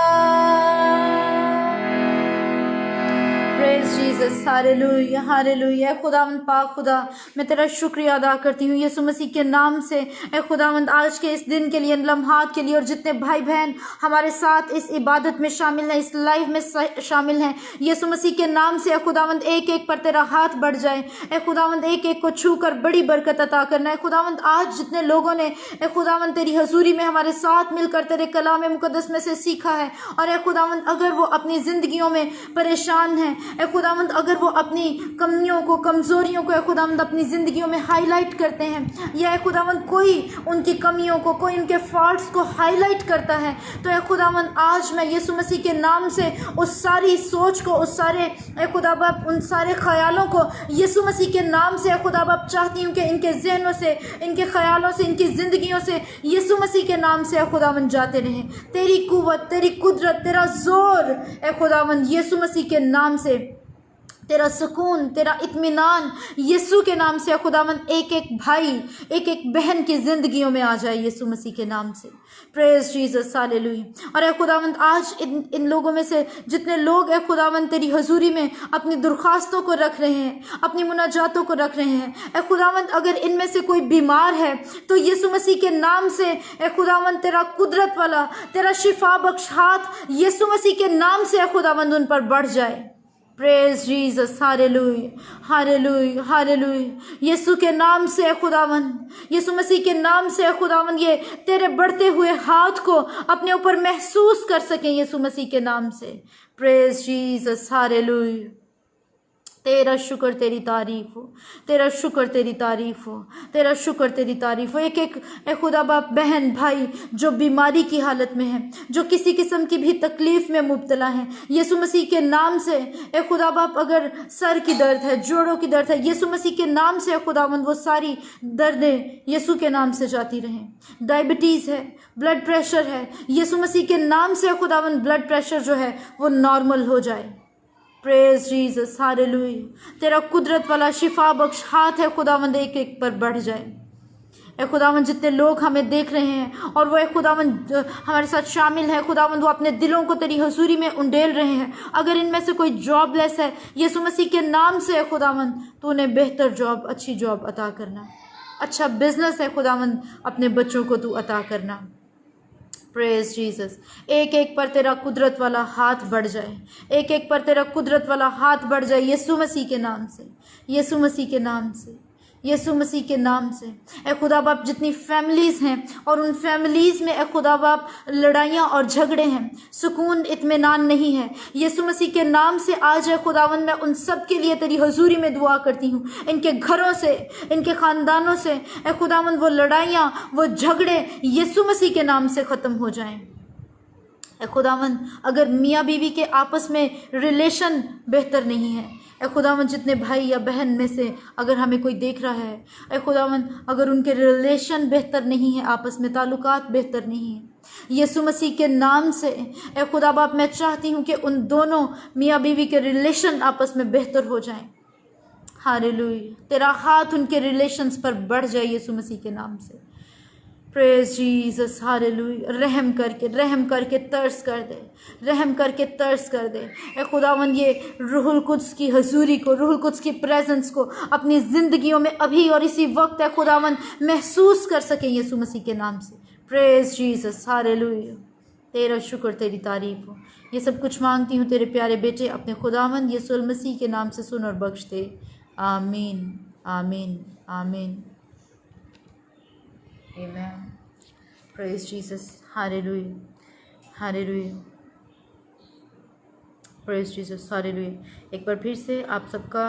A: Praise Jesus, hallelujah, hallelujah. खुदावंद पाक खुदा, मैं तेरा शुक्रिया अदा करती हूँ यीशु मसीह के नाम से। ए खुदावंद, आज के इस दिन के लिए, लम्हात के लिए, और जितने भाई बहन हमारे साथ इस इबादत में शामिल हैं, इस लाइव में शामिल हैं, यीशु मसीह के नाम से ए खुदावंद एक एक पर तेरा हाथ बढ़ जाए। ए खुदावंद एक एक को छू कर बड़ी बरकत अता करना है। खुदावंद, आज जितने लोगों ने ए खुदावंद तेरी हजूरी में हमारे साथ मिलकर तेरे कलाम मुकद्दस में से सीखा है, और ए खुदावंद अगर वो अपनी जिंदगियों में परेशान हैं, ए खुदावंद अगर वो अपनी कमियों को, कमजोरियों को ए खुदावंद अपनी जिंदगियों में हाईलाइट करते हैं, या ए खुदावंद कोई उनकी कमियों को, कोई उनके फॉल्ट्स को हाईलाइट करता है, तो ए खुदावंद आज मैं यीशु मसीह के नाम से उस सारी सोच को, उस सारे ए खुदा बाप, उन सारे ख्यालों को यीशु मसीह के नाम से ए खुदा बाप चाहती हूँ कि इनके जहनों से, इनके ख्यालों से, इनकी जिंदगियों से यीशु मसीह के नाम से ए खुदावंद जाते रहें। तेरी कुव्वत, तेरी कुदरत, तेरा जोर ए खुदावंद यीशु मसीह के नाम से, तेरा सुकून, तेरा इत्मीनान यीशु के नाम से खुदावंद एक एक भाई, एक एक बहन की जिंदगियों में आ जाए यीशु मसीह के नाम से। Praise Jesus, hallelujah. और ए खुदावंद, आज इन लोगों में से जितने लोग ए खुदावंद तेरी हजूरी में अपनी दरख्वास्तों को रख रहे हैं, अपनी मुनाजातों को रख रहे हैं, ए खुदावंद अगर इनमें से कोई बीमार है तो यीशु मसीह के नाम से ए खुदावंद तेरा कुदरत वाला, तेरा शिफा बख्श हाथ यीशु मसीह के नाम से ए खुदावंद उन पर बढ़ जाए। Praise Jesus, hallelujah, hallelujah, hallelujah. यीशु के नाम से खुदावंद, यीशु मसीह के नाम से खुदावंद ये तेरे बढ़ते हुए हाथ को अपने ऊपर महसूस कर सकें यीशु मसीह के नाम से। Praise Jesus, hallelujah. तेरा शुक्र, तेरी तारीफ हो, तेरा शुक्र, तेरी तारीफ हो, तेरा शुक्र, तेरी तारीफ हो। एक एक ए खुदा बाप, बहन भाई जो बीमारी की हालत में है, जो किसी किस्म की भी तकलीफ में मुब्तला है, यीशु मसीह के नाम से ए खुदा बाप, अगर सर की दर्द है, जोड़ों की दर्द है, यीशु मसीह के नाम से खुदावंद वो सारी दर्दें यीशु के नाम से जाती रहें। डायबिटीज़ है, ब्लड प्रेशर है, यीशु मसीह के नाम से खुदावंद ब्लड प्रेशर जो है वो नॉर्मल हो जाए। Praise Jesus, hallelujah. तेरा कुदरत वाला शिफा बख्श हाथ है खुदावंद एक एक पर बढ़ जाए। ए खुदावंद, जितने लोग हमें देख रहे हैं और वो ए खुदावंद हमारे साथ शामिल है, खुदावंद वो अपने दिलों को तेरी हजूरी में उंडेल रहे हैं, अगर इनमें से कोई जॉबलेस है, यीशु मसीह के नाम से खुदावंद तो उन्हें बेहतर जॉब, अच्छी जॉब अता करना, अच्छा बिजनेस है खुदावंद अपने बच्चों को तू अता करना। प्रेज जीसस, एक एक पर तेरा कुदरत वाला हाथ बढ़ जाए, एक एक पर तेरा कुदरत वाला हाथ बढ़ जाए यीशु मसीह के नाम से, यीशु मसीह के नाम से, यीशु मसीह के नाम से। ए खुदा बाप, जितनी फैमिलीज़ हैं और उन फैमिलीज़ में ए खुदा बाप लड़ाइयाँ और झगड़े हैं, सुकून इत्मीनान नहीं है, यीशु मसीह के नाम से आज ए खुदावंद मैं उन सब के लिए तेरी हजूरी में दुआ करती हूँ। इनके घरों से, इनके ख़ानदानों से ए खुदावंद वो लड़ाइयाँ, वो झगड़े यीशु मसीह के नाम से ख़त्म हो जाएं। ए खुदावंद, अगर मियाँ बीवी के आपस में रिलेशन बेहतर नहीं है, ऐ खुदावन जितने भाई या बहन में से अगर हमें कोई देख रहा है, ऐ खुदावन अगर उनके रिलेशन बेहतर नहीं है, आपस में ताल्लुकात बेहतर नहीं है, यीशु मसीह के नाम से ऐ खुदा बाप मैं चाहती हूँ कि उन दोनों मियाँ बीवी के रिलेशन आपस में बेहतर हो जाएं। हालेलुया, तेरा हाथ उनके रिलेशंस पर बढ़ जाए यीशु मसीह के नाम से। Praise Jesus, hallelujah. रहम करके तरस कर दे, रहम करके तरस कर दे। ए खुदावन ये रूहुल कुद्स की हजूरी को, रूहुल कुद्स की प्रेजेंस को अपनी ज़िंदगियों में अभी और इसी वक्त है खुदावन महसूस कर सकें यीशु मसीह के नाम से। Praise Jesus, hallelujah. तेरा शुक्र, तेरी तारीफ हो। ये सब कुछ मांगती हूँ तेरे प्यारे बेटे अपने खुदावन यीशु मसीह के नाम से सुन और बख्श दे। आमीन, आमीन, आमीन। Amen. Praise Jesus. Hallelujah. Hallelujah. Praise Jesus. Hallelujah. एक बार फिर से आप सबका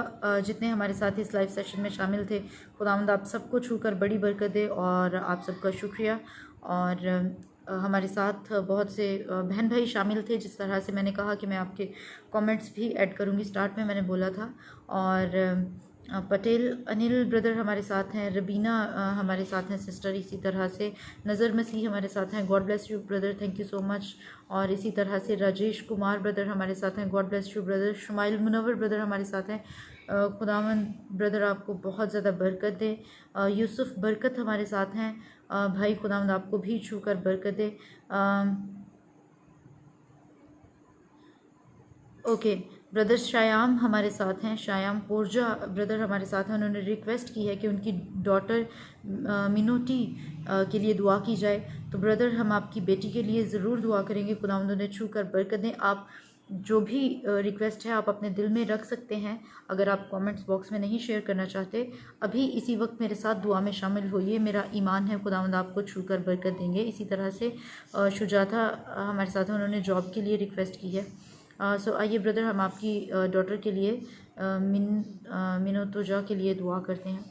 A: जितने हमारे साथ इस लाइव सेशन में शामिल थे, खुदावंद आप सबको छूकर बड़ी बरकत दे और आप सबका शुक्रिया। और हमारे साथ बहुत से बहन भाई शामिल थे, जिस तरह से मैंने कहा कि मैं आपके कमेंट्स भी ऐड करूँगी, स्टार्ट में मैंने बोला था। और पटेल अनिल ब्रदर हमारे साथ हैं, रबीना हमारे साथ हैं सिस्टर, इसी तरह से नज़र मसीह हमारे साथ हैं, God bless you brother, thank you so much. और इसी तरह से राजेश कुमार ब्रदर हमारे साथ हैं, God bless you brother. Shumail Munawwar brother हमारे साथ हैं, खुदावन ब्रदर आपको बहुत ज़्यादा बरकत दे। यूसुफ बरकत हमारे साथ हैं, भाई खुदावंद आपको भी छू कर बरकत दे। ओके, ब्रदर शायाम हमारे साथ हैं, शायाम पोरजा ब्रदर हमारे साथ हैं। उन्होंने रिक्वेस्ट की है कि उनकी डॉटर मिनोटी के लिए दुआ की जाए। तो ब्रदर हम आपकी बेटी के लिए ज़रूर दुआ करेंगे, खुदावंद उन्हें छू कर बरकत दें। आप जो भी रिक्वेस्ट है आप अपने दिल में रख सकते हैं, अगर आप कमेंट्स बॉक्स में नहीं शेयर करना चाहते, अभी इसी वक्त मेरे साथ दुआ में शामिल होइए। मेरा ईमान है खुदावंद आपको छू कर बरकत देंगे। इसी तरह से शुजाता हमारे साथ हैं, उन्होंने जॉब के लिए रिक्वेस्ट की है। सो आइए ब्रदर हम आपकी डॉटर के लिए मिनोतोजा के लिए दुआ करते हैं।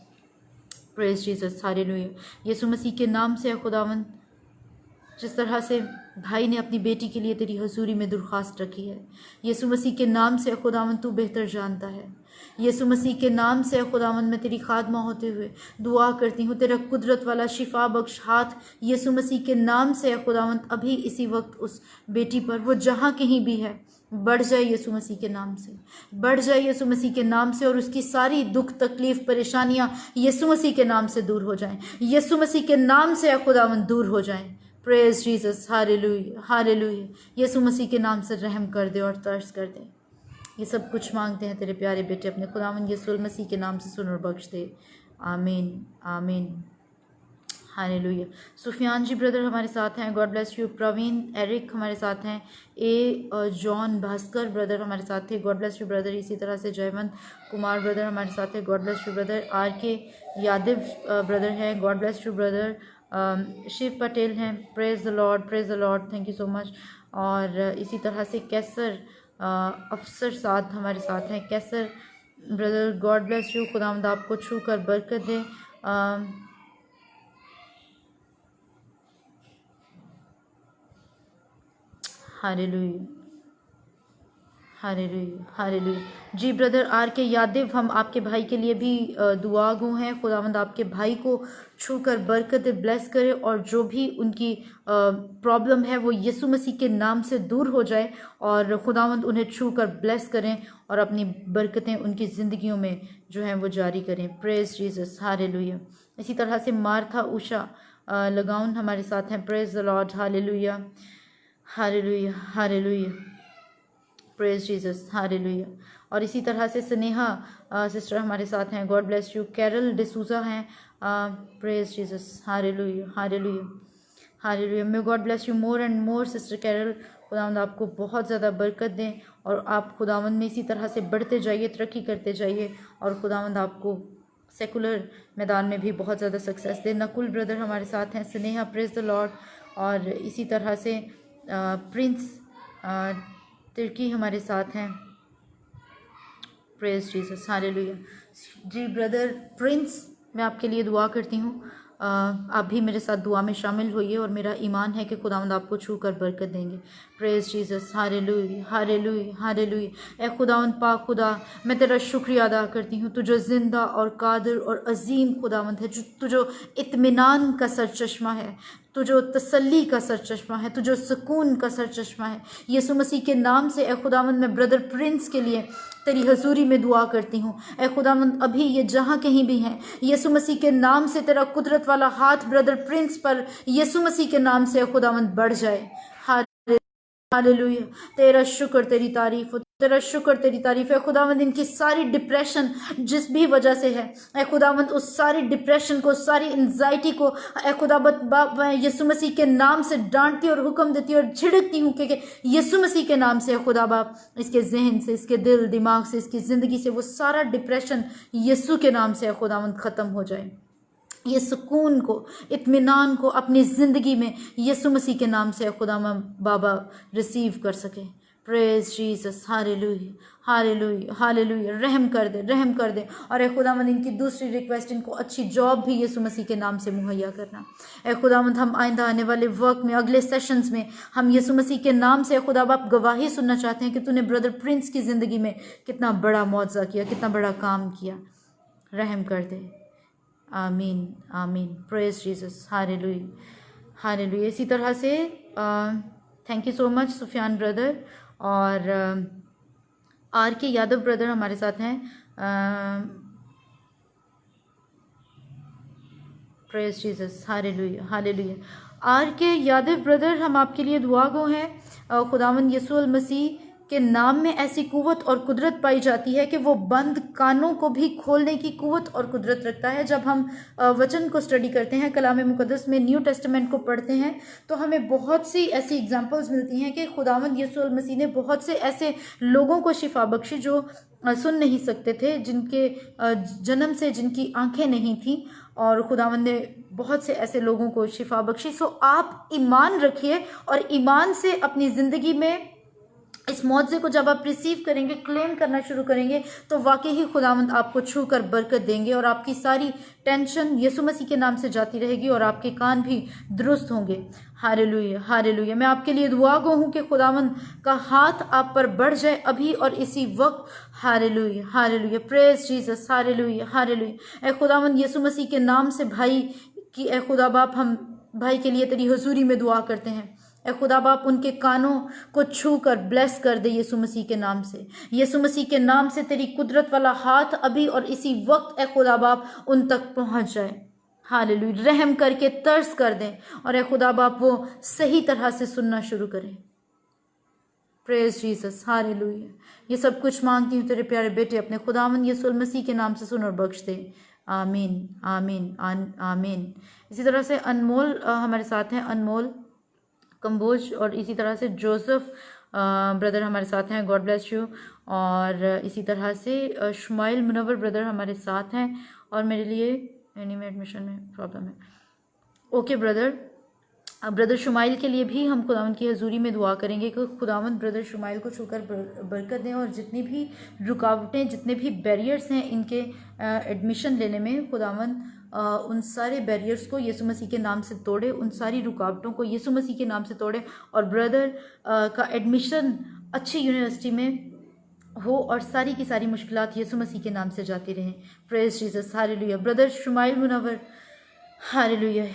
A: Praise Jesus, hallelujah. यीशु मसीह के नाम से खुदावन, जिस तरह से भाई ने अपनी बेटी के लिए तेरी हजूरी में दरख्वास्त रखी है, यीशु मसीह के नाम से खुदावन तू बेहतर जानता है। यीशु मसीह के नाम से खुदावन मैं तेरी खादमा होते हुए दुआ करती हूँ, तेरा कुदरत वाला शिफा बख्श हाथ यीशु मसीह के नाम से खुदावन अभी इसी वक्त उस बेटी पर, वो जहाँ कहीं भी है, बढ़ जाए यीशु मसीह के नाम से, बढ़ जाए यीशु मसीह के नाम से। और उसकी सारी दुख तकलीफ परेशानियां यीशु मसीह के नाम से दूर हो जाएं, यीशु मसीह के नाम से खुदावन दूर हो जाएं। Praise Jesus, hallelujah, hallelujah. यीशु मसीह के नाम से रहम कर दे और तरस कर दे। ये सब कुछ मांगते हैं तेरे प्यारे बेटे अपने खुदावन यीशु मसीह के नाम से सुन और बख्श दे। आमीन, आमीन, हालेलुया। सुफियान जी ब्रदर हमारे साथ हैं, God bless you. Praveen Eric हमारे साथ हैं। जॉन भास्कर ब्रदर हमारे साथ थे, गॉड ब्लेस यू ब्रदर। इसी तरह से जयवंत कुमार ब्रदर हमारे साथ हैं, God bless you brother. RK Yadav brother हैं, God bless you brother. Shiv Patel हैं, praise the Lord, praise the Lord, thank you so much. और इसी तरह से कैसर अफसर साथ हमारे साथ हैं, Kaiser brother, God bless you, खुदावंद आपको छू कर बरकत दे। Hallelujah, hallelujah, hallelujah. जी ब्रदर RK यादव, हम आपके भाई के लिए भी दुआ गो हैं, खुदावंद आपके भाई को छू कर बरकत ब्लेस करे और जो भी उनकी प्रॉब्लम है वो यीशु मसीह के नाम से दूर हो जाए और खुदावंद उन्हें छू कर ब्लेस करें और अपनी बरकतें उनकी ज़िंदगियों में जो हैं वो जारी करें। Praise Jesus, hallelujah. इसी तरह से मार्था उषा लगाउन हमारे साथ हैं, praise the Lord, hallelujah, hallelujah, hallelujah, praise Jesus, hallelujah. और इसी तरह से स्नेहा सिस्टर हमारे साथ हैं, God bless you. Carol D'Souza हैं, praise Jesus, hallelujah, hallelujah, hallelujah. May God bless you more and more sister Carol, खुदावंद आपको बहुत ज़्यादा बरकत दें और आप खुदावंद में इसी तरह से बढ़ते जाइए, तरक्की करते जाइए और खुदावंद आपको सेकुलर मैदान में भी बहुत ज़्यादा सक्सेस दे। नकुल ब्रदर हमारे साथ हैं, स्नेहा, प्रेज द लॉर्ड। और इसी तरह से प्रिंस तिर्की हमारे साथ हैं, प्रेज जीसस, हालेलुया। जी ब्रदर प्रिंस, मैं आपके लिए दुआ करती हूँ। आप भी मेरे साथ दुआ में शामिल होइए और मेरा ईमान है कि खुदावंद आपको छू कर बरकत देंगे। Praise Jesus, hallelujah hallelujah hallelujah. ए खुदावंद पाक खुदा, मैं तेरा शुक्रिया अदा करती हूँ, तू जो जिंदा और कादिर और अजीम खुदावंद है, तू जो इत्मीनान का सरचश्मा है, तू जो तसल्ली का सरचश्मा है, तू जो सुकून का सरचश्मा है। यीशु मसीह के नाम से ए खुदावंद मैं ब्रदर प्रिंस के लिए तेरी हजूरी में दुआ करती हूँ। ए खुदावंद अभी ये जहाँ कहीं भी हैं, यीशु मसीह के नाम से तेरा कुदरत वाला हाथ ब्रदर प्रिंस पर यीशु मसीह के नाम से ए खुदावंद बढ़ जाए। हालेलुया, तेरा शुक्र तेरी तारीफ, तेरा शुक्र तेरी तारीफ है खुदावंद। इनकी सारी डिप्रेशन जिस भी वजह से है ए खुदावंद, उस सारी डिप्रेशन को, सारी एंजाइटी को ए खुदावंद मैं यीशु मसीह के नाम से डांटती और हुक्म देती और झिड़कती हूँ कि यीशु मसीह के नाम से खुदा बाप इसके जहन से, इसके दिल दिमाग से, इसकी ज़िंदगी से वो सारा डिप्रेशन यीशु के नाम से खुदावंद ख़त्म हो जाए। ये सुकून को, इत्मीनान को अपनी ज़िंदगी में यीशु मसीह के नाम से खुदा बाबा रिसीव कर सके। Praise Jesus, hallelujah hallelujah hallelujah. रहम कर दे, रहम कर दे। और ए खुदावंद इनकी दूसरी रिक्वेस्ट, इनको अच्छी जॉब भी यीशु मसीह के नाम से मुहैया करना। ए खुदावंद हम आइंदा आने वाले वक्त में, अगले सेशंस में हम यीशु मसीह के नाम से खुदा बाप गवाही सुनना चाहते हैं कि तूने ब्रदर प्रिंस की ज़िंदगी में कितना बड़ा मौजज़ा किया, कितना बड़ा काम किया। रहम कर दे। आमीन आमीन। Praise Jesus, hallelujah hallelujah. इसी तरह से thank you so much Sufiyan brother और आर के यादव ब्रदर हमारे साथ हैं। Praise Jesus, hallelujah hallelujah. R K Yadav brother, हम आपके लिए दुआ गो हैं। खुदावंद यीशु मसीह के नाम में ऐसी कुव्वत और कुदरत पाई जाती है कि वो बंद कानों को भी खोलने की कुव्वत और कुदरत रखता है। जब हम वचन को स्टडी करते हैं, कलाम मुकद्दस में न्यू टेस्टामेंट को पढ़ते हैं, तो हमें बहुत सी ऐसी एग्जांपल्स मिलती हैं कि खुदावंद यीशु मसीह ने बहुत से ऐसे लोगों को शिफा बख्शी जो सुन नहीं सकते थे, जिनके जन्म से जिनकी आंखें नहीं थीं, और खुदावंद ने बहुत से ऐसे लोगों को शिफा बख्शी। सो आप ईमान रखिए और ईमान से अपनी ज़िंदगी में इस मौजज़े को जब आप रिसीव करेंगे, क्लेम करना शुरू करेंगे, तो वाकई ही खुदावंद आपको छू कर बरकत देंगे और आपकी सारी टेंशन यीशु मसीह के नाम से जाती रहेगी और आपके कान भी दुरुस्त होंगे। Hallelujah hallelujah. मैं आपके लिए दुआ गो हूँ कि खुदावंद का हाथ आप पर बढ़ जाए अभी और इसी वक्त। Hallelujah hallelujah. Praise Jesus, hallelujah hallelujah. ए खुदावंद यीशु मसीह के नाम से भाई की, ए खुदा बाप, हम भाई के लिए तेरी हुजूरी में दुआ करते हैं। ए खुदा बाप उनके कानों को छू कर ब्लेस कर दे यीशु मसीह के नाम से। यीशु मसीह के नाम से तेरी कुदरत वाला हाथ अभी और इसी वक्त ए खुदा बाप उन तक पहुंच जाए। हालेलुया। रहम करके तरस कर दें और ए खुदा बाप वो सही तरह से सुनना शुरू करें। Praise Jesus, hallelujah. ये सब कुछ मांगती हूँ तेरे प्यारे बेटे अपने खुदावंद यीशु मसीह के नाम से, सुन और बख्श दे। आमीन आमीन आमीन। इसी तरह से अनमोल हमारे साथ हैं, अनमोल कंबोज, और इसी तरह से जोसेफ ब्रदर हमारे साथ हैं, गॉड ब्लेस यू। और इसी तरह से शुमाइल मुनव्वर ब्रदर हमारे साथ हैं। और मेरे लिए में एडमिशन में प्रॉब्लम है। ओके ब्रदर, ब्रदर शुमाइल के लिए भी हम खुदावंद की हजूरी में दुआ करेंगे कि खुदावंद ब्रदर शुमाइल को छूकर बरकत दें और जितनी भी रुकावटें, जितने भी बैरियर्स हैं इनके एडमिशन लेने में, खुदावंद उन सारे बैरियर्स को यीशु मसीह के नाम से तोड़े, उन सारी रुकावटों को यीशु मसीह के नाम से तोड़े और ब्रदर का एडमिशन अच्छी यूनिवर्सिटी में हो और सारी की सारी मुश्किलात यीशु मसीह के नाम से जाती रहें। Praise Jesus, hallelujah. Brother Shumail Munawwar, hallelujah.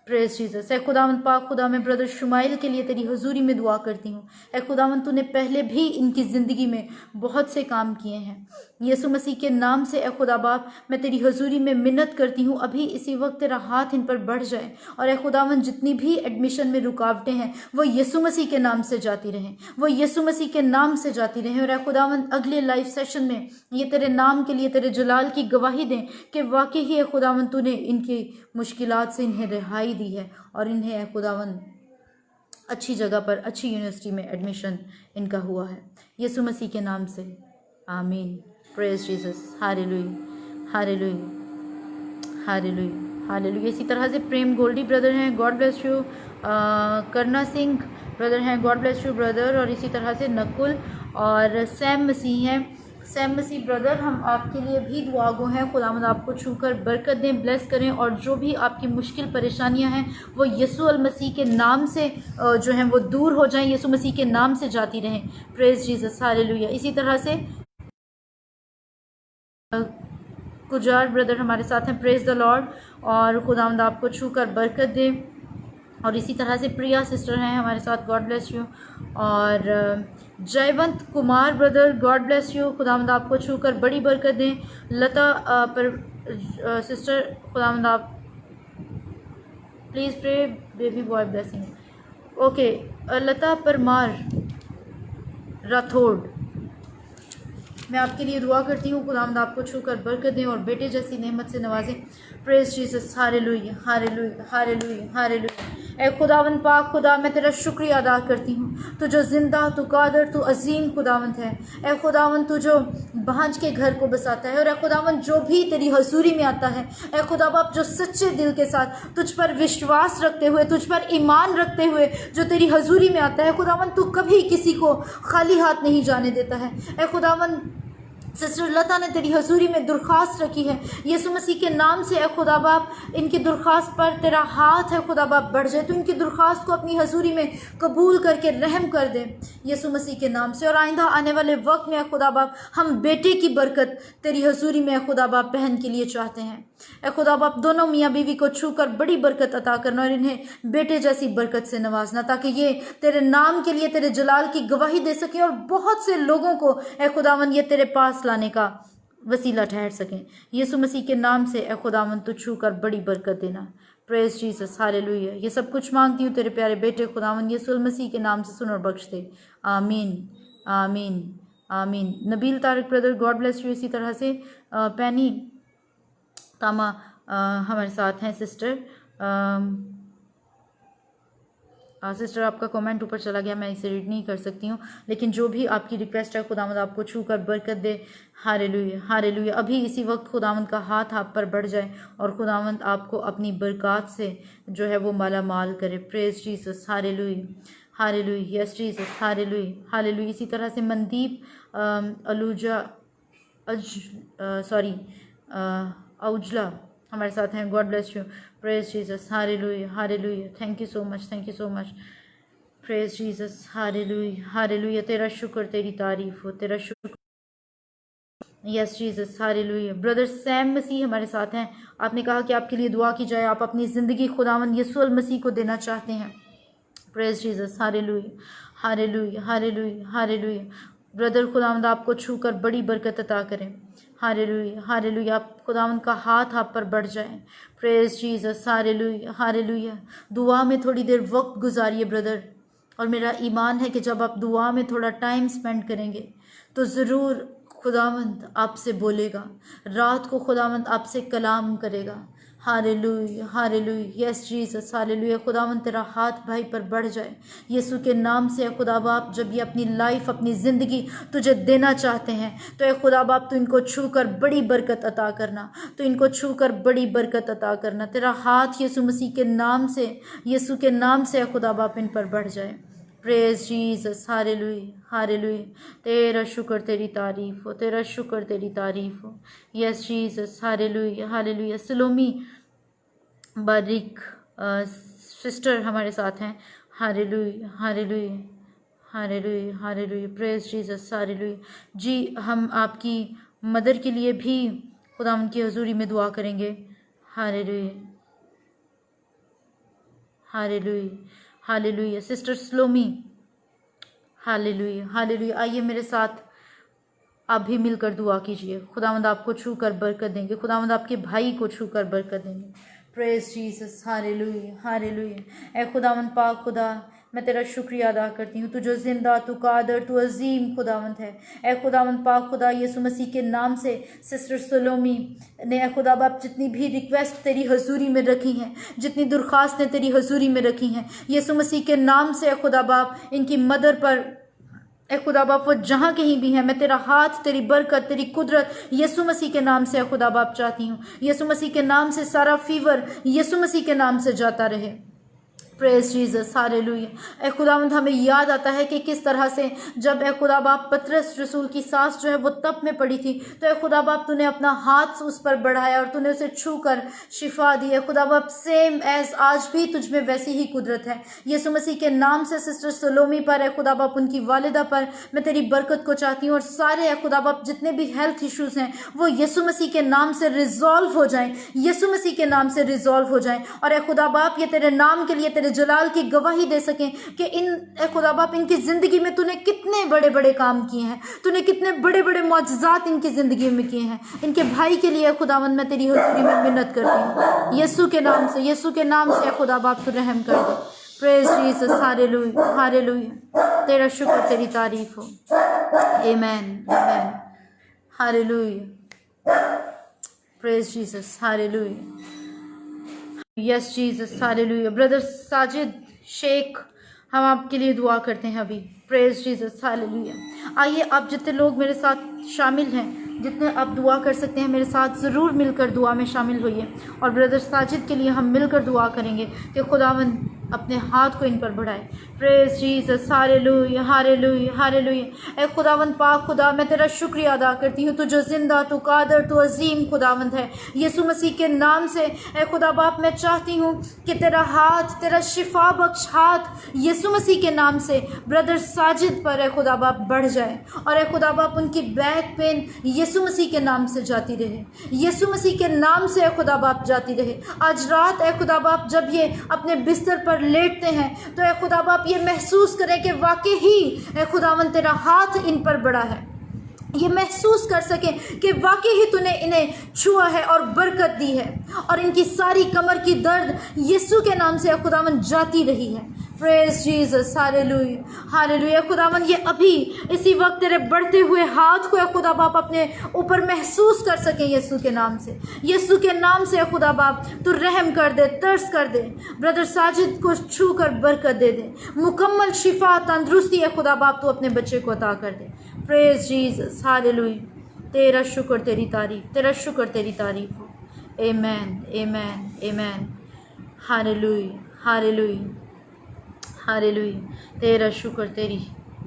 A: Praise Jesus. ए खुदावंद पाक खुदा, मैं ब्रदर शुमाइल के लिए तेरी हुजूरी में दुआ करती हूँ। ए खुदावंद तूने पहले भी इनकी ज़िंदगी में बहुत से काम किए हैं। यीशु मसीह के नाम से ए खुदा बाप मैं तेरी हुजूरी में मिन्नत करती हूँ, अभी इसी वक्त तेरा हाथ इन पर बढ़ जाए और ए खुदावंद जितनी भी एडमिशन में रुकावटें हैं वो यीशु मसीह के नाम से जाती रहें, वो यीशु मसीह के नाम से जाती रहें। और ए खुदावंद अगले लाइव सेशन में ये तेरे नाम के लिए, तेरे जलाल की गवाही दें कि वाकई ही ए खुदावंद तूने इनकी मुश्किलात से इन्हें रिहाई दी है और इन्हें ए खुदावंद अच्छी जगह पर, अच्छी यूनिवर्सिटी में एडमिशन इनका हुआ है, यीशु मसीह के नाम से। आमीन। Praise Jesus, hallelujah hallelujah hallelujah hallelujah. इसी तरह से प्रेम गोल्डी ब्रदर हैं, गॉड ब्लेस यू। करना सिंह ब्रदर हैं, गॉड ब्लेस यू ब्रदर। और इसी तरह से नकुल और सैम मसीह हैं। सैम मसीह ब्रदर, हम आपके लिए भी दुआ गो हैं। खुदावंद आपको छूकर बरकत दें, ब्लेस करें, और जो भी आपकी मुश्किल परेशानियां हैं वो यीशु अल मसीह के नाम से जो हैं वो दूर हो जाएं, यीशु मसीह के नाम से जाती रहें। Praise Jesus, hallelujah. इसी तरह से गुजार ब्रदर हमारे साथ हैं, प्रेज द लॉर्ड, और खुदावंद आपको छूकर बरकत दे। और इसी तरह से प्रिया सिस्टर हैं हमारे साथ, गॉड ब्लेस यू। और Jaywant Kumar brother, God bless you, खुदावंद आपको छूकर बड़ी बरकत दें। लता पर सिस्टर, खुदावंद आप please pray baby boy blessing. Okay, Lata Parmar Rathore, मैं आपके लिए दुआ करती हूँ, खुदावंद आपको छूकर बरकत दें और बेटे जैसी नेमत से नवाजें। Praise Jesus, hallelujah hallelujah hallelujah hallelujah. ए खुदावंद पाक खुदा, मैं तेरा शुक्रिया अदा करती हूँ, तू जो जिंदा, तू कादर, तू अजीम खुदावंद है। ए खुदावंद, तू जो भांज के घर को बसाता है, और ए खुदावंद जो भी तेरी हजूरी में आता है, ए खुदा बाप जो सच्चे दिल के साथ तुझ पर विश्वास रखते हुए, तुझ पर ईमान रखते हुए जो तेरी हजूरी में आता है, खुदावंद तू कभी किसी को खाली हाथ नहीं जाने देता है। ए खुदावंद, सिस्टर लता ने तेरी हजूरी में दुरख्वास्त रखी है, यीशु मसीह के नाम से ए खुदा बाप इनकी दुरख्वास्त पर तेरा हाथ है खुदा बाप बढ़ जाए, तो इनकी दुरख्वास्त को अपनी हजूरी में कबूल करके रहम कर दे यीशु मसीह के नाम से। और आइंदा आने वाले वक्त में ए खुदा बाप हम बेटे की बरकत तेरी हजूरी में ए खुदा बाप बहन के लिए चाहते हैं। ए खुदा बाप दोनों मियाँ बीवी को छूकर बड़ी बरकत अता करना और इन्हें बेटे जैसी बरकत से नवाजना, ताकि ये तेरे नाम के लिए, तेरे जलाल की गवाही दे सकें और बहुत से लोगों को ए खुदावन ये तेरे पास लाने का वसीला ठहर सकें। यीशु मसीह के नाम से ए खुदावन तू छूकर बड़ी बरकत देना। Praise Jesus, hallelujah. ये सब कुछ मांगती हूँ तेरे प्यारे बेटे खुदावन यीशु मसीह के नाम से, सुन और बख्श दे। आमीन आमीन आमीन। Nabeel Tariq brother, God bless you. इसी तरह से पैनी तामा हमारे साथ हैं सिस्टर। सिस्टर आपका कमेंट ऊपर चला गया, मैं इसे रीड नहीं कर सकती हूँ, लेकिन जो भी आपकी रिक्वेस्ट है खुदावंद आपको छूकर बरकत दे। Hallelujah hallelujah. अभी इसी वक्त खुदावंद का हाथ आप पर बढ़ जाए और खुदावंद आपको अपनी बरकत से जो है वो माला माल करे। Praise Jesus, hallelujah hallelujah. Yes Jesus, hallelujah hallelujah. इसी तरह से मनदीप अलूजा औजला हमारे साथ हैं, God bless you. Praise Jesus, hallelujah hallelujah. Thank you so much, thank you so much. Praise Jesus, hallelujah hallelujah. तेरा शुक्र, तेरी तारीफ हो, तेरा शुक्र। Yes Jesus, hallelujah. Brother Sam Masih हमारे साथ हैं। आपने कहा कि आपके लिए दुआ की जाए, आप अपनी ज़िंदगी खुदावंद यीशु मसीह को देना चाहते हैं। Praise Jesus, hallelujah hallelujah hallelujah hallelujah. Brother खुदावंद आपको छूकर बड़ी बरकत अता करें। Hallelujah hallelujah. आप खुदावंद का हाथ आप पर बढ़ जाए। Praise Jesus, hallelujah hallelujah. दुआ में थोड़ी देर वक्त गुजारिए ब्रदर, और मेरा ईमान है कि जब आप दुआ में थोड़ा टाइम स्पेंड करेंगे तो ज़रूर खुदावंद आपसे बोलेगा, रात को खुदावंद आपसे कलाम करेगा। Hallelujah hallelujah. Yes Jesus, hallelujah. खुदावंद तेरा हाथ भाई पर बढ़ जाए यीशु के नाम से। खुदा बाप जब ये अपनी लाइफ, अपनी ज़िंदगी तुझे देना चाहते हैं, तो ए खुदा बाप तू इनको छूकर बड़ी बरकत अता करना, तो इनको छूकर बड़ी बरकत अता करना। तेरा हाथ यीशु मसीह के नाम से, यीशु के नाम से खुदा बाप इन पर बढ़ जाए। Praise Jesus, hallelujah hallelujah. तेरा शुक्र, तेरी तारीफ हो, तेरा शुक्र, तेरी तारीफ हो। Yes Jesus, hallelujah hallelujah. Salomi Barik sister हमारे साथ हैं। Hallelujah hallelujah hallelujah hallelujah. Praise Jesus, hallelujah. जी, हम आपकी मदर के लिए भी खुदावंद की हजूरी में दुआ करेंगे। Hallelujah hallelujah hallelujah. सिस्टर सलोमी, हालेलुया हालेलुया। आइए मेरे साथ आप भी मिलकर दुआ कीजिए। खुदावंद आपको छूकर बरकत देंगे, खुदावंद आपके भाई को छूकर बरकत देंगे। Praise Jesus, hallelujah hallelujah. ए खुदावंद पाक खुदा, मैं तेरा शुक्रिया अदा करती हूँ, तू जो जिंदा, तू कादर, तू अजीम खुदावंद है। ए खुदावंद पाक खुदा, यीशु मसीह के नाम से सिस्टर सलोमी ने ए खुदा बाप जितनी भी रिक्वेस्ट तेरी हजूरी में रखी हैं, जितनी दुरख्वास्तें तेरी हजूरी में रखी हैं, यीशु मसीह के नाम से ए खुदा बाप इनकी मदर पर ए खुदा बाप वो जहाँ कहीं भी है, मैं तेरा हाथ, तेरी बरकत, तेरी कुदरत यीशु मसीह के नाम से ए खुदा बाप चाहती हूँ। यीशु मसीह के नाम से सारा फीवर यीशु मसीह के नाम से जाता रहे। Praise Jesus, hallelujah. ए खुदावंद हमें याद आता है कि किस तरह से जब ए खुदा बाप पतरस रसूल की सांस जो है वो तप में पड़ी थी, तो ए खुदा बाप तूने अपना हाथ उस पर बढ़ाया और तूने उसे छू कर शिफा दी। ए खुदा बाप सेम एज आज भी तुझ में वैसी ही कुदरत है। यीशु मसीह के नाम से सिस्टर सलोमी पर, ए खुदा बाप उनकी वालिदा पर मैं तेरी बरकत को चाहती हूँ, और सारे ए खुदा बाप जितने भी हेल्थ इश्यूज हैं वो यीशु मसीह के नाम से रिजॉल्व हो जाएं, यीशु मसीह के नाम से रिजॉल्व हो जाएं। और ए खुदा बाप ये तेरे नाम के लिए, तेरे जलाल की गवाही दे सकें कि ए खुदा बाप इनकी जिंदगी में तूने कितने बड़े बड़े काम किए हैं, तूने कितने बड़े बड़े मौजज़ात इनकी जिंदगी में किए हैं। इनके भाई के लिए खुदावंद मैं तेरी हुजूरी में मिन्नत करती हूँ, यीशु के नाम से, यीशु के नाम से खुदा बाप तू रहम कर दे। Praise Jesus, hallelujah, hallelujah. तेरा शुक्र, तेरी तारीफ हो। Amen, amen, hallelujah. Praise Jesus, hallelujah. Yes Jesus, hallelujah. Brother Sajid Shaikh, हम आपके लिए दुआ करते हैं अभी। Praise Jesus, hallelujah. आइए आप जितने लोग मेरे साथ शामिल हैं, जितने आप दुआ कर सकते हैं, मेरे साथ ज़रूर मिलकर दुआ में शामिल होइए। और ब्रदर साजिद के लिए हम मिलकर दुआ करेंगे कि खुदावंद अपने हाथ को इन पर बढ़ाए। Praise Jesus, hallelujah, hallelujah, hallelujah. ए खुदावंद पाक खुदा, मैं तेरा शुक्रिया अदा करती हूँ, तू जो जिंदा, तू कादर, तू अजीम खुदावंद है। यीशु मसीह के नाम से ए खुदा बाप मैं चाहती हूँ कि तेरा हाथ, तेरा शिफा बख्श हाथ यीशु मसीह के नाम से ब्रदर साजिद पर ए खुदा बाप बढ़ जाए, और ए खुदा बाप उनकी बैक पेन यीशु मसीह के नाम से जाती रहे, यीशु मसीह के नाम से ए खुदा बाप जाती रहे। आज रात ए खुदा बाप जब ये अपने बिस्तर पर लेटते हैं तो ए खुदा बाप ये महसूस करें कि वाकई ही ए खुदावन तेरा हाथ इन पर बड़ा है, ये महसूस कर सकें कि वाकई ही तूने इन्हें छुआ है और बरकत दी है, और इनकी सारी कमर की दर्द यीशु के नाम से खुदावन जाती रही है। Praise Jesus, hallelujah, hallelujah. खुदावन ये अभी इसी वक्त तेरे बढ़ते हुए हाथ को खुदा बाप अपने ऊपर महसूस कर सके यीशु के नाम से, यीशु के नाम से खुदा बाप तू रहम कर दे, तरस कर दे, ब्रदर साजिद को छू कर बरकत दे दे, मुकम्मल शिफा, तंदुरुस्ती है खुदा बाप तू अपने बच्चे को अता कर दे। Praise Jesus, hallelujah. तेरा शुक्र, तेरी तारीफ, तेरा शुक्र, तेरी तारीफ हो। Amen, amen, amen, hallelujah, hallelujah, hallelujah. तेरा शुक्र, तेरी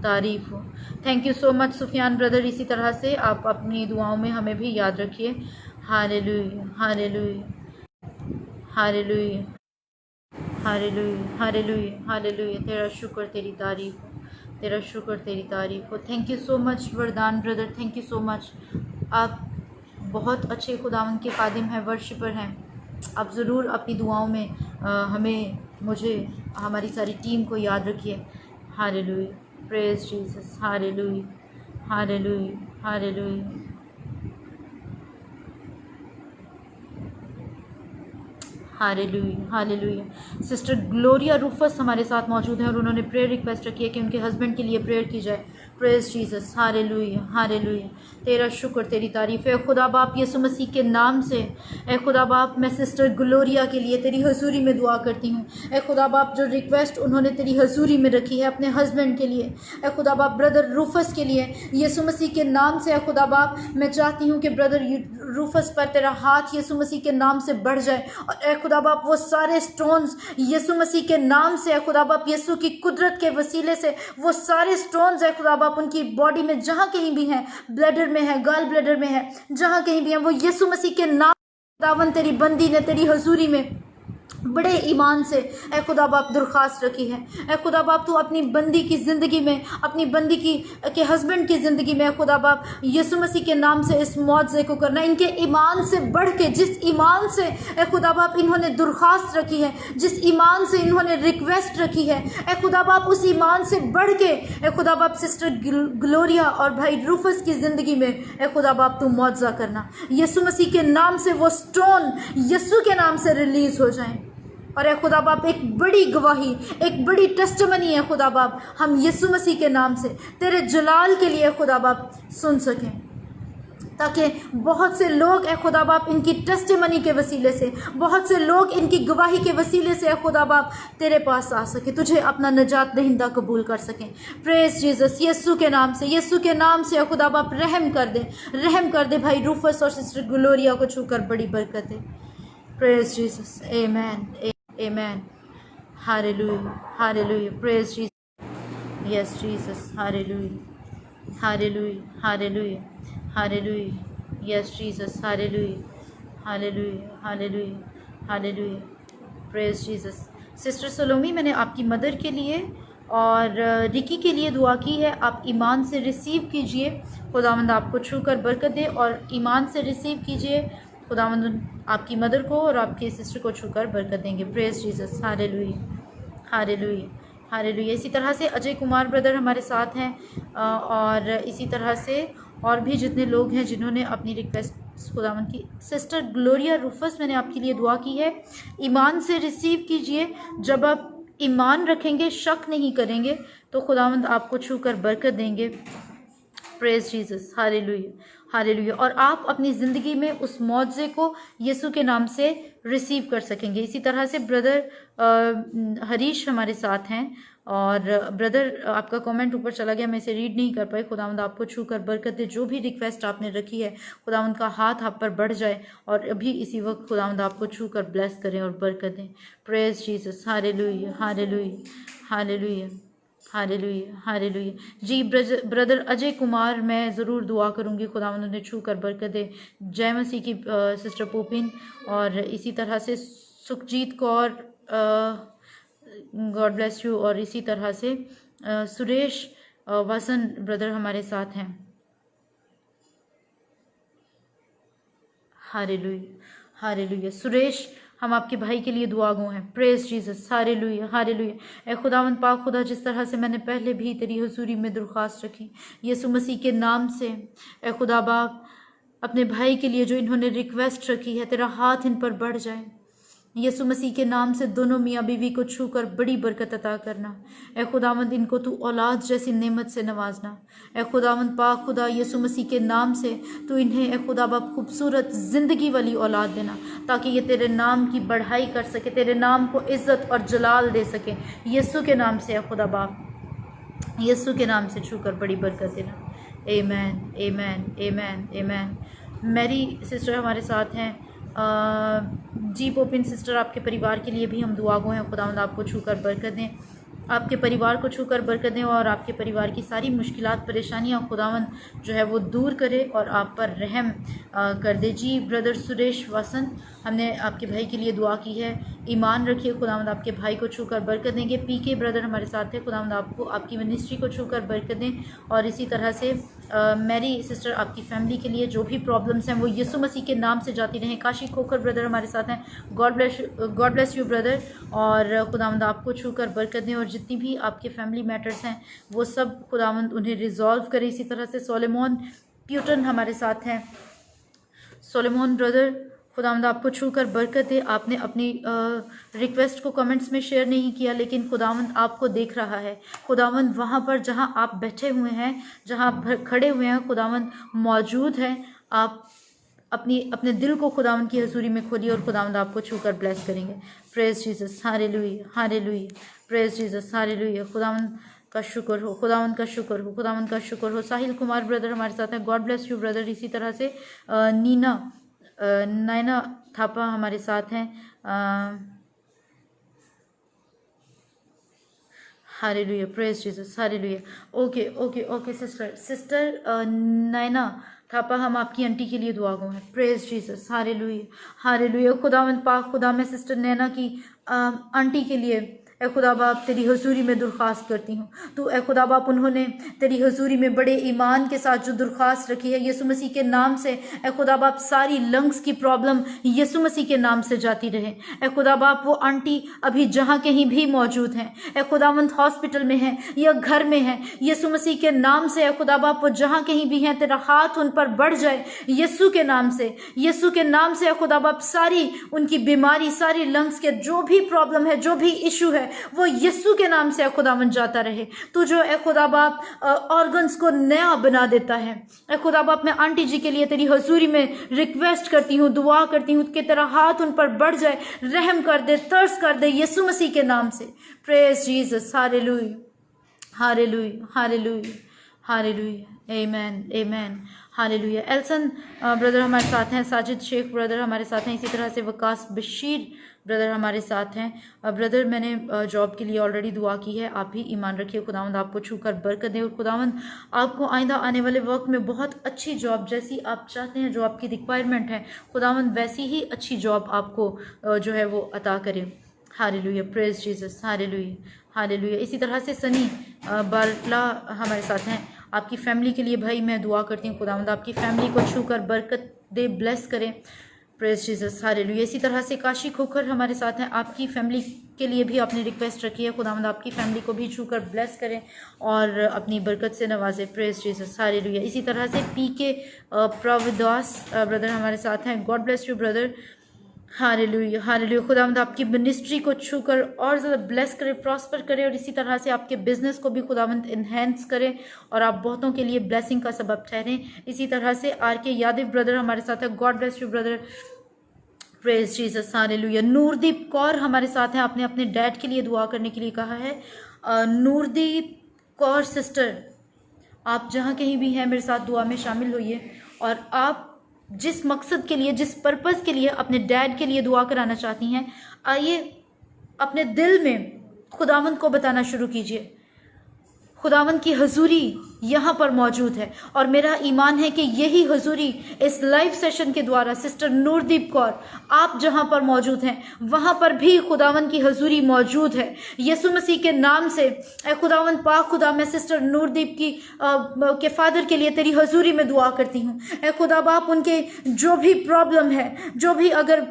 A: तारीफ हो। Thank you so much Sufiyan brother. इसी तरह से आप अपनी दुआओं में हमें भी याद रखिए। Hallelujah, hallelujah, hallelujah, hallelujah, hallelujah, hallelujah. तेरा शुक्र, तेरी तारीफ हो, तेरा शुक्र, तेरी तारीफ हो। थैंक यू सो मच वरदान brother, thank you so much. आप बहुत अच्छे खुदावन के खादिम हैं, वर्शिपर हैं। आप ज़रूर अपनी दुआओं में हमें, मुझे, हमारी सारी टीम को याद रखिए। Hallelujah, praise Jesus, hallelujah, hallelujah, hallelujah, hallelujah, hallelujah. Sister Gloria Rufus हमारे साथ मौजूद हैं और उन्होंने प्रेयर रिक्वेस्ट रखी है कि उनके हस्बैंड के लिए प्रेयर की जाए। Praise Jesus, hallelujah, hallelujah. तेरा शुक्र, तेरी तारीफ है खुदा बाप। यीशु मसीह के नाम से ए खुदा बाप मैं सिस्टर ग्लोरिया के लिए तेरी हजूरी में दुआ करती हूँ। ए खुदा बाप जो रिक्वेस्ट उन्होंने तेरी हजूरी में रखी है अपने हस्बैंड के लिए, ए खुदा बाप ब्रदर रूफस के लिए, यीशु मसीह के नाम से ए खुदा बाप मैं चाहती हूँ कि ब्रदर रूफस पर तेरा हाथ यीशु मसीह के नाम से बढ़ जाए, और ए खुदा बाप वो सारे स्टोन्स यीशु मसीह के नाम से ए खुदा बाप यीशु की कुदरत के वसीले से वो सारे स्टोन्स ए खुदा बाप उनकी बॉडी में जहाँ कहीं भी हैं, ब्लडर में है, गाल ब्लडर में है, जहाँ कहीं भी हैं, वो यीशु मसीह के नाम खुदावन तेरी बंदी ने तेरी हजूरी में बड़े ईमान से ए खुदा बाप दरख्वास्त रखी है। ए खुदा बाप तू अपनी बंदी की ज़िंदगी में, अपनी बंदी की के हस्बैंड की ज़िंदगी में ए खुदा बाप यीशु मसीह के नाम से इस मुआवजे को करना, इनके ईमान से बढ़ के, जिस ईमान से ए खुदा बाप इन्होंने दरख्वास्त रखी है, जिस ईमान से इन्होंने रिक्वेस्ट रखी है, ए खुदा बाप उस ईमान से बढ़ के ए खुदा बाप सिस्टर ग्लोरिया और भाई रूफस की ज़िंदगी में ए खुदा बाप तू मुआवजा करना। यीशु मसीह के नाम से वो स्टोन यीशु के नाम से रिलीज़ हो जाएं, और ए खुदा बाप एक बड़ी गवाही, एक बड़ी टेस्टिमनी है खुदा बाप हम यीशु मसीह के नाम से तेरे जलाल के लिए खुदा बाप सुन सकें, ताकि बहुत से लोग ए खुदा बाप इनकी टेस्टिमनी के वसीले से, बहुत से लोग इनकी गवाही के वसीले से ए खुदा बाप तेरे पास आ सके, तुझे अपना निजात दहिंदा कबूल कर सकें। प्रेज जीसस, यीशु के नाम से, यीशु के नाम से ए खुदा बाप रहम कर दे, रहम कर दे भाई रूफस और सिस्टर ग्लोरिया को छूकर बड़ी बरकत दे। प्रेज जीसस, आमेन, आमेन, Hallelujah. Hallelujah. Praise Jesus. Yes, Jesus. Hallelujah. Hallelujah. Hallelujah. Hallelujah. Yes, Jesus. Hallelujah. Hallelujah. Hallelujah. Hallelujah. Praise Jesus. Sister Salomi, मैंने आपकी मदर के लिए और रिकी के लिए दुआ की है। आप ईमान से रिसीव कीजिए, खुदावंद आपको छूकर बरकत दे। और ईमान से रिसीव कीजिए, खुदावंद आपकी मदर को और आपके सिस्टर को छूकर बरकत देंगे। Praise Jesus. Hallelujah. Hallelujah. Hallelujah. इसी तरह से अजय कुमार ब्रदर हमारे साथ हैं और इसी तरह से और भी जितने लोग हैं जिन्होंने अपनी रिक्वेस्ट खुदावंद की। सिस्टर ग्लोरिया रूफस, मैंने आपके लिए दुआ की है। ईमान से रिसीव कीजिए। जब आप ईमान रखेंगे, शक नहीं करेंगे, तो खुदावंद आपको छूकर बरकत देंगे। Praise Jesus. हालेलुया। हालेलुया। और आप अपनी ज़िंदगी में उस मौजज़े को यीशु के नाम से रिसीव कर सकेंगे। इसी तरह से ब्रदर हरीश हमारे साथ हैं और ब्रदर आपका कमेंट ऊपर चला गया, मैं इसे रीड नहीं कर पाई। खुदावंद आपको छूकर बरकत दे। जो भी रिक्वेस्ट आपने रखी है, खुदावंद का हाथ आप पर बढ़ जाए और अभी इसी वक्त खुदावंद आपको छूकर ब्लेस करें और बरकत दें। Praise Jesus. Hallelujah. Hallelujah. Hallelujah. Hallelujah. Hallelujah. जी ब्रदर अजय कुमार, मैं ज़रूर दुआ करूँगी खुदावंद उन्हें छू कर बरकत दे। जय मसीह की सिस्टर पोपिन और इसी तरह से Sukhjeet Kaur, God bless you. और इसी तरह से सुरेश वसन ब्रदर हमारे साथ हैं। हालेलुया। हालेलुया। सुरेश, हम आपके भाई के लिए दुआ गो हैं। Praise Jesus. हालेलुया। हालेलुया। ए खुदावंद पाक खुदा, जिस तरह से मैंने पहले भी तेरी हुजूरी में दरख्वास्त रखी यीशु मसीह के नाम से, ए खुदा बाप, अपने भाई के लिए जो इन्होंने रिक्वेस्ट रखी है, तेरा हाथ इन पर बढ़ जाए। यीशु मसीह के नाम से दोनों मियाँ बीवी को छूकर बड़ी बरकत अता करना। ए खुदावंद, इनको तू औलाद जैसी नेमत से नवाजना। ए खुदावंद पाक खुदा, यीशु मसीह के नाम से तू इन्हें ए खुदा बाप खूबसूरत ज़िंदगी वाली औलाद देना, ताकि ये तेरे नाम की बढ़ाई कर सके, तेरे नाम को इज़्ज़त और जलाल दे सके। यीशु के नाम से ए खुदा बाप, यीशु के नाम से छूकर बड़ी बरकत देना। आमेन। आमेन। आमेन। आमेन। मेरी सिस्टर हमारे साथ हैं। जी पोपिन सिस्टर, आपके परिवार के लिए भी हम दुआ गो हैं। खुदावंद आपको छूकर बरकत दें, आपके परिवार को छूकर बरकत दें और आपके परिवार की सारी मुश्किलात परेशानियां खुदावंद जो है वो दूर करे और आप पर रहम कर दे। जी ब्रदर सुरेश वसंत, हमने आपके भाई के लिए दुआ की है। ईमान रखिए, खुदावंद आपके भाई को छूकर बरकत देंगे। पीके ब्रदर हमारे साथ है, खुदावंद आपको आपकी मिनिस्ट्री को छूकर बरकत दें। और इसी तरह से मेरी सिस्टर, आपकी फैमिली के लिए जो भी प्रॉब्लम्स हैं वो यीशु मसीह के नाम से जाती रहें। काशी खोकर ब्रदर हमारे साथ हैं। God bless you brother. और खुदावंद आपको छूकर बरकत दें और जितनी भी आपके फैमिली मैटर्स हैं वो सब खुदावंद उन्हें रिजॉल्व करे। इसी तरह से सोलेमोन प्यूटन हमारे साथ हैं। सोलेमोन ब्रदर, खुदावंद आपको छूकर बरकत दे। आपने अपनी रिक्वेस्ट को कमेंट्स में शेयर नहीं किया, लेकिन खुदावंद आपको देख रहा है। खुदावंद वहाँ पर जहाँ आप बैठे हुए हैं, जहाँ आप खड़े हुए हैं, खुदावंद मौजूद है। आप अपने दिल को खुदावंद की हजूरी में खोलिए और खुदावंद आपको छूकर ब्लेस करेंगे। Praise Jesus. Hallelujah. Hallelujah. Praise Jesus. Hallelujah. खुदावंद का शुक्र हो, खुदावंद का शुक्र हो, खुदावंद का शुक्र हो। साहिल कुमार ब्रदर हमारे साथ हैं। God bless you brother. इसी तरह से नैना थापा हमारे साथ हैं। Hallelujah. Praise Jesus. Hallelujah. Okay okay okay sister Naina Thapa, हम आपकी आंटी के लिए दुआ गो हैं। Praise Jesus. हालेलुया। हालेलुया। खुदावंद पाक खुदा, मैं सिस्टर नैना की आंटी के लिए ए खुदा बाप तेरी हजूरी में दरख्वास्त करती हूँ। तो ए खुदा बाप, उन्होंने तेरी हजूरी में बड़े ईमान के साथ जो दरख्वास्त रखी है यीशु मसीह के नाम से, ए खुदा बाप सारी लंग्स की प्रॉब्लम यीशु मसीह के नाम से जाती रहे। ए खुदा बाप, वो आंटी अभी जहाँ कहीं भी मौजूद हैं, ए खुदावंद हॉस्पिटल में हैं या घर में हैं, यीशु मसीह के नाम से ए खुदा बाप वो जहाँ कहीं भी हैं, तेरा हाथ उन पर बढ़ जाए यीशु के नाम से। यीशु के नाम से ए खुदा बाप सारी उनकी बीमारी, सारी लंग्स के जो भी प्रॉब्लम है, जो भी इशू है, वो यीशु के नाम से खुदावंद जाता रहे। तू जो ए खुदा बाप ऑर्गन्स को नया बना देता है, ए खुदा बाप, मैं आंटी जी के लिए तेरी हजूरी में रिक्वेस्ट करती हूँ, दुआ करती हूँ कि तेरा हाथ उन पर बढ़ जाए, रहम कर दे, तरस कर दे यीशु मसीह के नाम से। Praise Jesus. Hallelujah. Hallelujah. Hallelujah. Hallelujah, amen, amen, hallelujah. Elson brother हमारे साथ हैं, साजिद शेख ब्रदर हमारे साथ हैं, इसी तरह से वकास बशीर ब्रदर हमारे साथ हैं। ब्रदर मैंने जॉब के लिए ऑलरेडी दुआ की है, आप भी ईमान रखिए, खुदावंद आपको छूकर बरकत दे और खुदावंद आपको आइंदा आने वाले वक्त में बहुत अच्छी जॉब जैसी आप चाहते हैं, जो आपकी रिक्वायरमेंट है, खुदावंद वैसी ही अच्छी जॉब आपको जो है वो अता करे। Hallelujah, praise Jesus, hallelujah, hallelujah. इसी तरह से सनी बारला हमारे साथ हैं, आपकी फैमिली के लिए भाई मैं दुआ करती हूँ, खुदावंद आपकी फैमिली को छूकर बरकत दे, ब्लेस करें। Praise Jesus, hallelujah. इसी तरह से काशी खोखर हमारे साथ हैं, आपकी फैमिली के लिए भी आपने रिक्वेस्ट रखी है, खुदावंद आपकी फैमिली को भी छूकर ब्लेस करें और अपनी बरकत से नवाजे। Praise Jesus, hallelujah. इसी तरह से पीके प्रभुदास ब्रदर हमारे साथ हैं, God bless you brother. Hallelujah, hallelujah. खुदावंद आपकी मिनिस्ट्री को छूकर और ज़्यादा ब्लेस करे, प्रॉस्पर करे और इसी तरह से आपके बिजनेस को भी खुदावंद इन्हेंस करे और आप बहुतों के लिए ब्लेसिंग का सबब ठहरें। इसी तरह से आर के यादव ब्रदर हमारे साथ है, God bless you brother. Praise Jesus, hallelujah. Noordeep Kaur हमारे साथ हैं, आपने अपने डैड के लिए दुआ करने के लिए कहा है। नूरदीप कौर सिस्टर, आप जहाँ कहीं भी हैं मेरे साथ दुआ में शामिल होइए और आप जिस मकसद के लिए, जिस पर्पस के लिए अपने डैड के लिए दुआ कराना चाहती हैं, आइए अपने दिल में खुदावंद को बताना शुरू कीजिए। खुदावंद की हजूरी यहाँ पर मौजूद है और मेरा ईमान है कि यही हजूरी इस लाइव सेशन के द्वारा सिस्टर नूरदीप कौर आप जहाँ पर मौजूद हैं वहाँ पर भी खुदावंद की हजूरी मौजूद है। यीशु मसीह के नाम से ए खुदावंद पाक खुदा, मैं सिस्टर नूरदीप की के फादर के लिए तेरी हजूरी में दुआ करती हूँ। ए खुदा बाप, उनके जो भी प्रॉब्लम है, जो भी अगर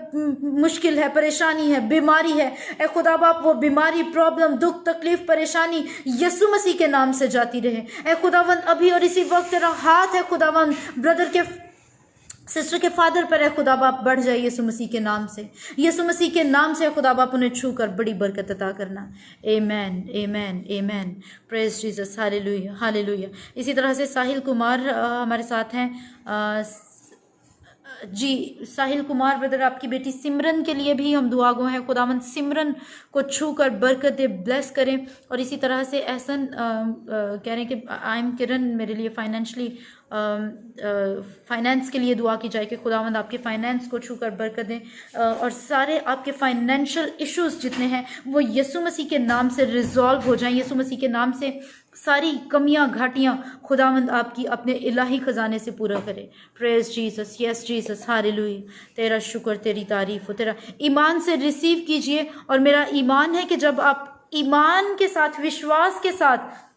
A: मुश्किल है, परेशानी है, बीमारी है, ए खुदा बाप वो बीमारी, प्रॉब्लम, दुख, तकलीफ, परेशानी यीशु मसीह के नाम से जाती रहे। ए खुदावंद अभी और इसी वक्त तेरा हाथ है खुदावंद ब्रदर के, सिस्टर के फादर पर है खुदा बाप, बढ़ जाए यीशु मसीह के नाम से, यीशु मसीह के नाम से खुदा बाप उन्हें छूकर बड़ी बरकत अता करना। Amen, amen, amen. Praise Jesus, hallelujah, hallelujah. इसी तरह से साहिल कुमार हमारे साथ हैं। जी साहिल कुमार ब्रदर, आपकी बेटी सिमरन के लिए भी हम दुआ गो हैं, खुदावंद सिमरन को छू कर बरकत दे, ब्लेस करें। और इसी तरह से एहसन कह रहे हैं कि आई एम किरण, मेरे लिए फाइनेंशियली फाइनेंस के लिए दुआ की जाए कि खुदावंद आपके फाइनेंस को छू कर बरकत दें और सारे आपके फाइनेंशियल इश्यूज जितने हैं वो यीशु मसीह के नाम से रिजॉल्व हो जाएं। यीशु मसीह के नाम से सारी कमियां, घाटियां खुदावंद आपकी अपने इलाही खजाने से पूरा करे। Praise Jesus, yes Jesus, hallelujah. तेरा शुक्र, तेरी तारीफ हो। तेरा ईमान से रिसीव कीजिए और मेरा ईमान है कि जब आप ईमान के साथ, विश्वास के साथ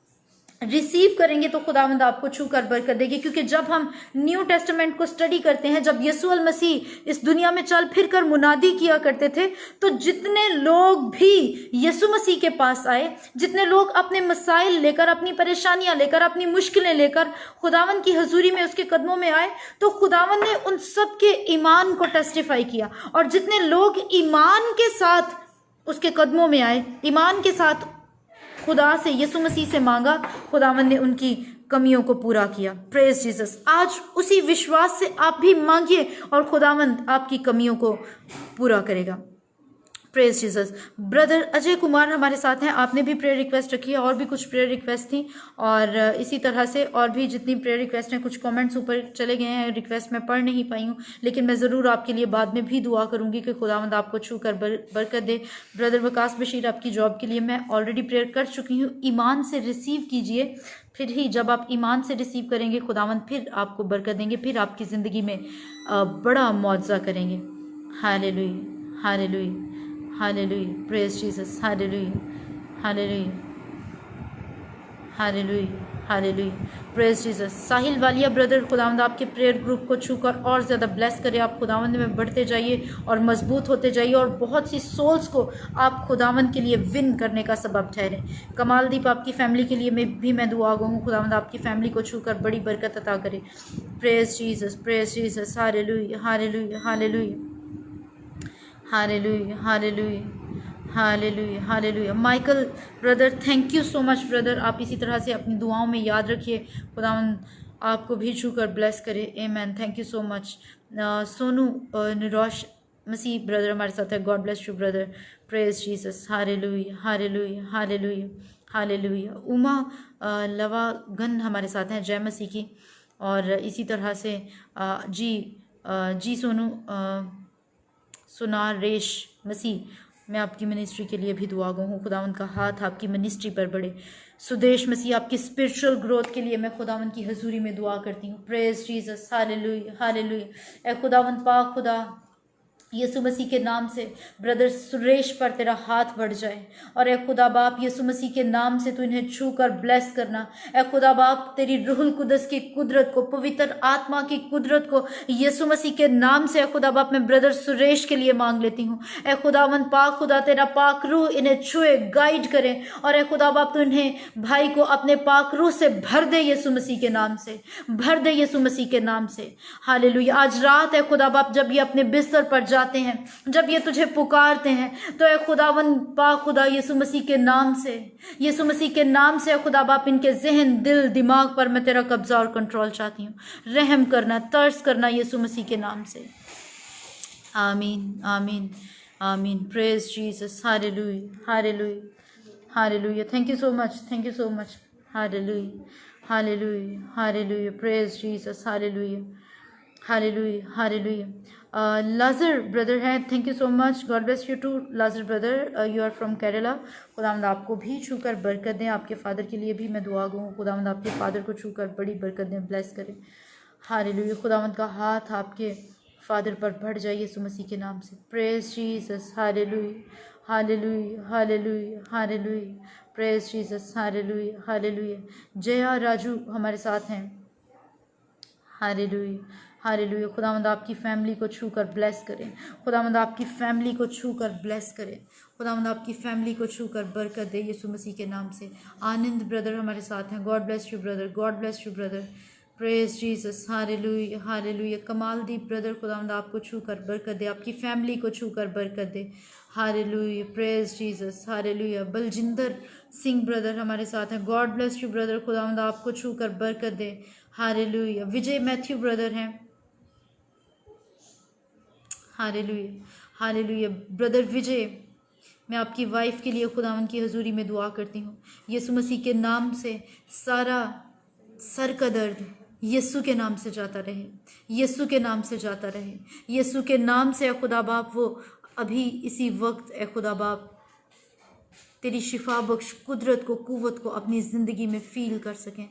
A: रिसीव करेंगे तो खुदावंद आपको छू कर बरकत देगी। क्योंकि जब हम न्यू टेस्टामेंट को स्टडी करते हैं, जब यीशु मसीह इस दुनिया में चल फिर कर मुनादी किया करते थे, तो जितने लोग भी यीशु मसीह के पास आए, जितने लोग अपने मसाइल लेकर, अपनी परेशानियां लेकर, अपनी मुश्किलें लेकर खुदावंद की हजूरी में, उसके कदमों में आए, तो खुदावंद ने उन सब के ईमान को टेस्टिफाई किया। और जितने लोग ईमान के साथ उसके कदमों में आए, ईमान के साथ खुदा से, यीशु मसीह से मांगा, खुदावंद ने उनकी कमियों को पूरा किया। Praise Jesus. आज उसी विश्वास से आप भी मांगिए और खुदावंद आपकी कमियों को पूरा करेगा। Praise Jesus. Brother Ajay Kumar हमारे साथ हैं, आपने भी प्रेयर रिक्वेस्ट रखी है, और भी कुछ प्रेयर रिक्वेस्ट थी और इसी तरह से और भी जितनी प्रेयर रिक्वेस्ट हैं, कुछ कमेंट्स ऊपर चले गए हैं, रिक्वेस्ट मैं पढ़ नहीं पाई हूँ, लेकिन मैं ज़रूर आपके लिए बाद में भी दुआ करूँगी कि खुदावंद आपको छू कर बरकत दे। ब्रदर वकास बशीर, आपकी जॉब के लिए मैं ऑलरेडी प्रेयर कर चुकी हूँ। ईमान से रिसीव कीजिए, फिर ही जब आप ईमान से रिसीव करेंगे खुदावंद फिर आपको बरकत देंगे, फिर आपकी ज़िंदगी में बड़ा मौजज़ा करेंगे। Hallelujah, hallelujah, hallelujah. Praise Jesus, hallelujah, hallelujah, hallelujah, hallelujah. Praise Jesus. Sahil Walia brother, खुदावंद आपके प्रेयर ग्रुप को छूकर और ज़्यादा ब्लेस करे। आप खुदावंद में बढ़ते जाइए और मजबूत होते जाइए और बहुत सी सोल्स को आप खुदावंद के लिए विन करने का सबब ठहरे। कमालदीप, आपकी फैमिली के लिए मैं दुआ गो हूँ, खुदावंद आपकी फैमिली को छूकर बड़ी बरकत अता करे। Praise Jesus, praise Jesus, hallelujah, hallelujah, hallelujah, hallelujah, hallelujah, hallelujah, hallelujah. Michael brother, thank you so much brother, आप इसी तरह से अपनी दुआओं में याद रखिए, खुदावंद आपको भी छूकर ब्लेस करे। Amen, thank you so much. Sonu Nirosh Masih brother हमारे साथ है, God bless you brother. Praise Jesus, hallelujah, hallelujah, hallelujah, hallelujah. Uma Lavagan हमारे साथ हैं, जय मसीह की। और इसी तरह से जी सोनू सुनार रेश मसीह, मैं आपकी मिनिस्ट्री के लिए भी दुआ गो हूँ। खुदावंद का हाथ आपकी मिनिस्ट्री पर बढ़े। सुदेश मसीह, आपकी स्पिरिचुअल ग्रोथ के लिए मैं खुदावंद की हजूरी में दुआ करती हूँ। Praise Jesus, hallelujah hallelujah. ए खुदावंद पाक खुदा, यीशु मसीह के नाम से ब्रदर सुरेश पर तेरा हाथ बढ़ जाए। और ए खुदा बाप, यीशु मसीह के नाम से तू इन्हें छू कर ब्लेस करना। ए खुदा बाप, तेरी रूहुल कुदस की कुदरत को, पवित्र आत्मा की कुदरत को यीशु मसीह के नाम से ए खुदा बाप मैं ब्रदर सुरेश के लिए मांग लेती हूँ। ए खुदावन पाक खुदा, तेरा पाक रूह इन्हें छुए, गाइड करे। और ए खुदा बाप, तू इन्हें भाई को अपने पाक रूह से भर दे, यीशु मसीह के नाम से भर दे, यीशु मसीह के नाम से। हालेलुया। आज रात है खुदा बाप, जब ये अपने बिस्तर पर जाते हैं, जब ये तुझे पुकारते हैं, तो ए खुदावन पाक खुदा, यीशु मसीह के नाम से, यीशु मसीह के नाम से खुदा बाप इनके जहन, दिल, दिमाग पर मैं तेरा कब्जा और कंट्रोल चाहती हूँ। रहम करना, तरस करना यीशु मसीह के नाम से। आमीन आमीन आमीन। Praise Jesus. Hallelujah hallelujah hallelujah. Thank you so much, thank you so much. Hallelujah hallelujah hallelujah. Praise Jesus. Hallelujah hallelujah hallelujah. Lazar brother है, thank you so much, God bless you too Lazar brother, you are from Kerala. खुदावंद आपको भी छूकर बरकत दें। आपके father के लिए भी मैं दुआ गो हूँ, खुदावंद आपके फादर को छूकर बड़ी बरकत दें, ब्लेस करें। हालेलुया। खुदावंद का हाथ आपके फादर पर बढ़ जाए यीशु मसीह के नाम से। Praise Jesus. Hallelujah hallelujah hallelujah hallelujah. Praise Jesus. Hallelujah hallelujah. Jaya Raju हमारे साथ हैं। Hallelujah hallelujah. खुदावंद आपकी फैमिली को छूकर ब्लेस करें। खुदावंद आपकी फैमिली को छूकर ब्लेस करें। खुदावंद आपकी फैमिली को छूकर बरकत दे यीशु मसीह के नाम से। आनंद ब्रदर हमारे साथ हैं, God bless you brother, God bless you brother. Praise Jesus. Hallelujah hallelujah. Kamaldeep brother, खुदावंद आपको छूकर बरकत दे, आपकी फैमिली को छूकर बरकत दे। Hallelujah. Praise Jesus. Hallelujah. Baljinder Singh brother हमारे साथ हैं, गॉड ब्लेस यू ब्रदर, खुदावंद आपको छूकर बरकत दे। हालेलुया। विजय मैथ्यू ब्रदर हैं। Hallelujah hallelujah. ब्रदर विजय, मैं आपकी वाइफ के लिए खुदावंद की हजूरी में दुआ करती हूँ। यीशु मसीह के नाम से सारा सर का दर्द यीशु के नाम से जाता रहे, यीशु के नाम से जाता रहे, यीशु के नाम से। ए खुदा बाप, वो अभी इसी वक्त ए खुदा बाप तेरी शिफा बख्श कुदरत को, कुव्वत को अपनी ज़िंदगी में फील कर सकें।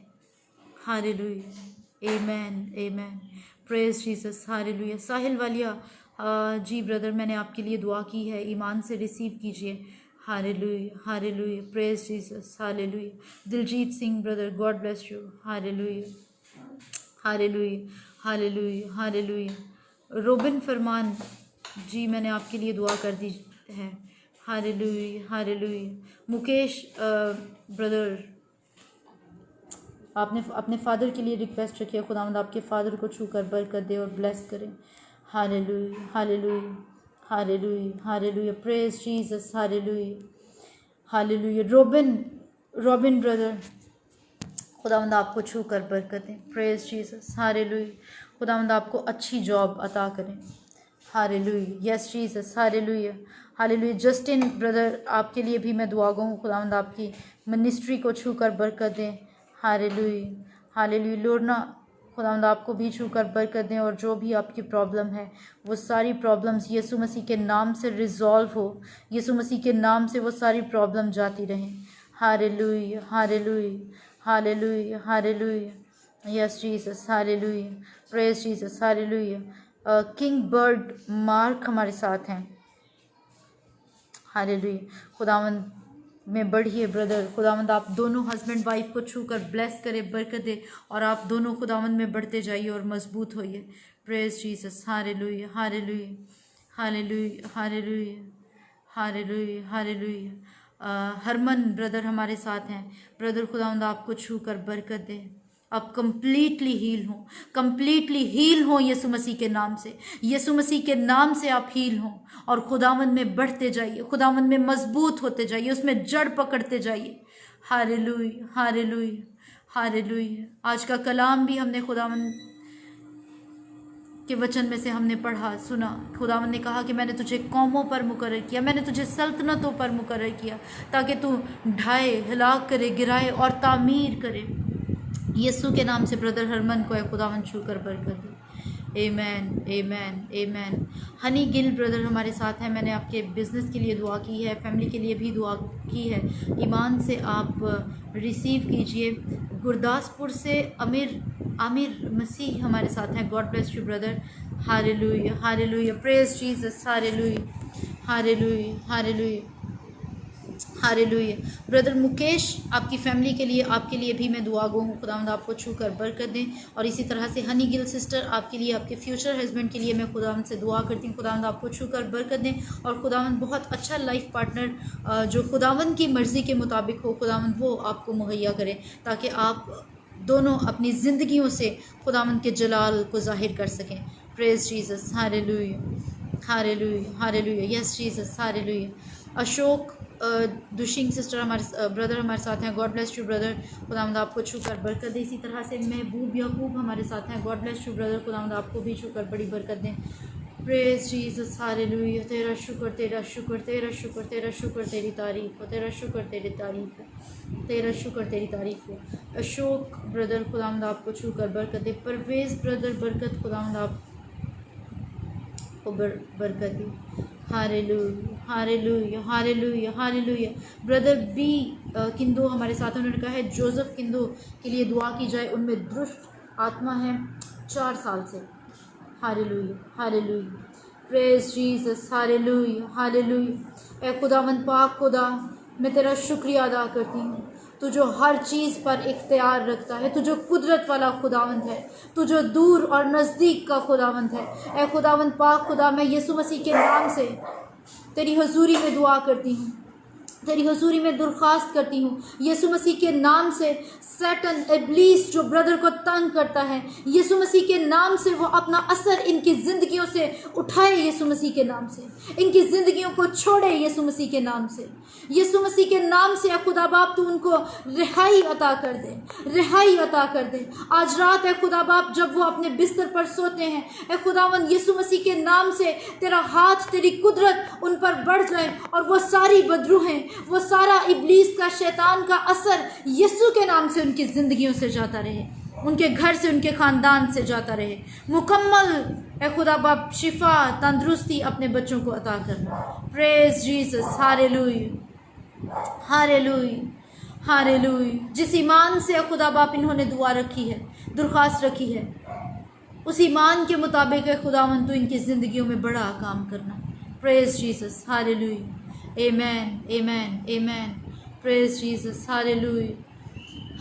A: Hallelujah. Amen amen. Praise Jesus. Hallelujah. Sahil Walia ji brother, मैंने आपके लिए दुआ की है, ईमान से रिसीव कीजिए। Hallelujah hallelujah. Praise Jesus. Hallelujah. Diljit Singh brother, God bless you. Hallelujah hallelujah hallelujah hallelujah. Robin Farman ji, मैंने आपके लिए दुआ कर दी है। Hallelujah hallelujah. मुकेश ब्रदर, आपने अपने फादर के लिए रिक्वेस्ट रखी है, खुदावंद आपके फादर को छूकर बरकत दे और ब्लेस करें। Hallelujah hallelujah hallelujah hallelujah. Praise Jesus. Hallelujah hallelujah. Robin brother, खुदावंद आपको छूकर बरकत दें। Praise Jesus. हालेलुया। खुदावंद आपको अच्छी जॉब अता करें। Hallelujah. Yes Jesus. Hallelujah hallelujah. Justin brother, आपके लिए भी मैं दुआ गो हूँ, खुदावंद आपकी मिनिस्ट्री को छूकर बरकत दें। Hallelujah hallelujah. लोरना, खुदावंद आपको भी छूकर बरकत दें, और जो भी आपकी प्रॉब्लम है वो सारी प्रॉब्लम्स यीशु मसीह के नाम से रिजॉल्व हो। यीशु मसीह के नाम से वो सारी प्रॉब्लम जाती रहें। Hallelujah hallelujah hallelujah hallelujah. Yes Jesus. Hallelujah. Praise Jesus. Hallelujah. King bird mark हमारे साथ हैं। हालेलुया। खुदावंद में बढ़िए ब्रदर, खुदावंद आप दोनों हस्बैंड वाइफ को छूकर ब्लेस करे, बरकत दे, और आप दोनों खुदावंद में बढ़ते जाइए और मजबूत होइए। Praise Jesus. Hallelujah hallelujah hallelujah hallelujah hallelujah hallelujah. Harman brother हमारे साथ हैं। ब्रदर, खुदावंद आपको छूकर बरकत दे, आप कंप्लीटली हील हों यीशु मसीह के नाम से। यीशु मसीह के नाम से आप हील हों और खुदावंद में बढ़ते जाइए, खुदावंद में मजबूत होते जाइए, उसमें जड़ पकड़ते जाइए। Hallelujah hallelujah hallelujah. आज का कलाम भी हमने खुदावंद के वचन में से हमने पढ़ा सुना, खुदावंद ने कहा कि मैंने तुझे कौमों पर मुकर्रर किया, मैंने तुझे सल्तनतों पर मुकर्रर किया, ताकि तू ढाए, हिलाक करे, गिराए और तामीर करे। यीशु के नाम से ब्रदर हरमन को है खुदावंद छू कर बरकत दे। आमेन, आमेन, आमेन। हनी गिल ब्रदर हमारे साथ हैं। मैंने आपके बिज़नेस के लिए दुआ की है, फैमिली के लिए भी दुआ की है। ईमान से आप रिसीव कीजिए। गुरदासपुर से आमिर मसीह हमारे साथ हैं। God bless you brother. Hallelujah, hallelujah, praise Jesus, hallelujah, hallelujah, hallelujah, hallelujah. Brother Mukesh, आपकी फैमिली के लिए, आपके लिए भी मैं दुआ गो हूँ। खुदावंद आपको छू कर बरकत दें। और इसी तरह से हनी गिल सिस्टर, आपके लिए, आपके फ्यूचर हस्बैंड के लिए मैं खुदावंद से दुआ करती हूँ। खुदावंद आपको छू कर बरकत दें और खुदावंद बहुत अच्छा लाइफ पार्टनर जो खुदावंद की मर्ज़ी के मुताबिक हो, खुदावंद वो आपको मुहैया करें, ताकि आप दोनों अपनी ज़िंदगियों से खुदावंद के जलाल को ज़ाहिर कर सकें। Praise Jesus, hallelujah, hallelujah, hallelujah, yes Jesus, hallelujah. Ashok Dushing sister हमारे ब्रदर हमारे साथ हैं। God bless you brother. खुदावंद आपको छू कर बरकत दे। इसी तरह से महबूब याकूब हमारे साथ हैं। God bless you brother. खुदावंद आपको भी छू कर बड़ी बरकत दें। Praise Jesus, hallelujah. तेरा शुक्र, तेरा शुक्र, तेरा शुक्र, तेरा शुक्र, तेरी तारीफ हो, तेरा शुक्र, तेरी तारीफ हो, तेरा शुक्र, तेरी तारीफ हो। अशोक ब्रदर, खुदावंद आपको छू कर बरकत दे। परवेज़ ब्रदर, बरकत खुदावंद आपको बरकत दे। Hallelujah, hallelujah, hallelujah, hallelujah. Brother B Kindo हमारे साथ, उन्होंने कहा है जोसेफ किंदो के लिए दुआ की जाए, उनमें दुष्ट आत्मा है 4 साल से। Hallelujah, hallelujah, praise Jesus, hallelujah, hallelujah. ए खुदावंद पाक खुदा, मैं तेरा शुक्रिया अदा करती हूँ, तू जो हर चीज़ पर इख्तियार रखता है, तू जो कुदरत वाला खुदावंद है, तू जो दूर और नज़दीक का खुदावंद है। ए खुदावंद पाक खुदा, मैं यीशु मसीह के नाम से तेरी हुजूरी में दुआ करती हूँ, तेरी हुजूरी में दरख्वास्त करती हूँ, यीशु मसीह के नाम से सैटन इब्लीस जो ब्रदर को तंग करता है, यीशु मसीह के नाम से वो अपना असर इनकी ज़िंदगियों से उठाए, यीशु मसीह के नाम से इनकी ज़िंदगियों को छोड़े, यीशु मसीह के नाम से, यीशु मसीह के नाम से। खुदा बाप तू उनको रिहाई अता कर दे, रिहाई अता कर दे। आज रात है खुदा बाप, जब वो अपने बिस्तर पर सोते हैं, ए खुदावंद यीशु मसीह के नाम से तेरा हाथ, तेरी कुदरत उन पर बढ़ जाए और वो सारी बदरूहें, वो सारा इब्लीस का, शैतान का असर यीशु के नाम से उनकी ज़िंदगियों से जाता रहे, उनके घर से, उनके ख़ानदान से जाता रहे। मुकम्मल ए खुदा बाप शिफा, तंदुरुस्ती अपने बच्चों को अता करना। Praise Jesus, hallelujah, hallelujah, hallelujah. जिस ईमान से खुदा बाप इन्होंने दुआ रखी है, दरख्वास्त रखी है, उस ईमान के मुताबिक है खुदावंद तू इनकी ज़िंदगियों में बड़ा काम करना। Praise Jesus, hallelujah, amen, amen, amen. Praise Jesus, hallelujah,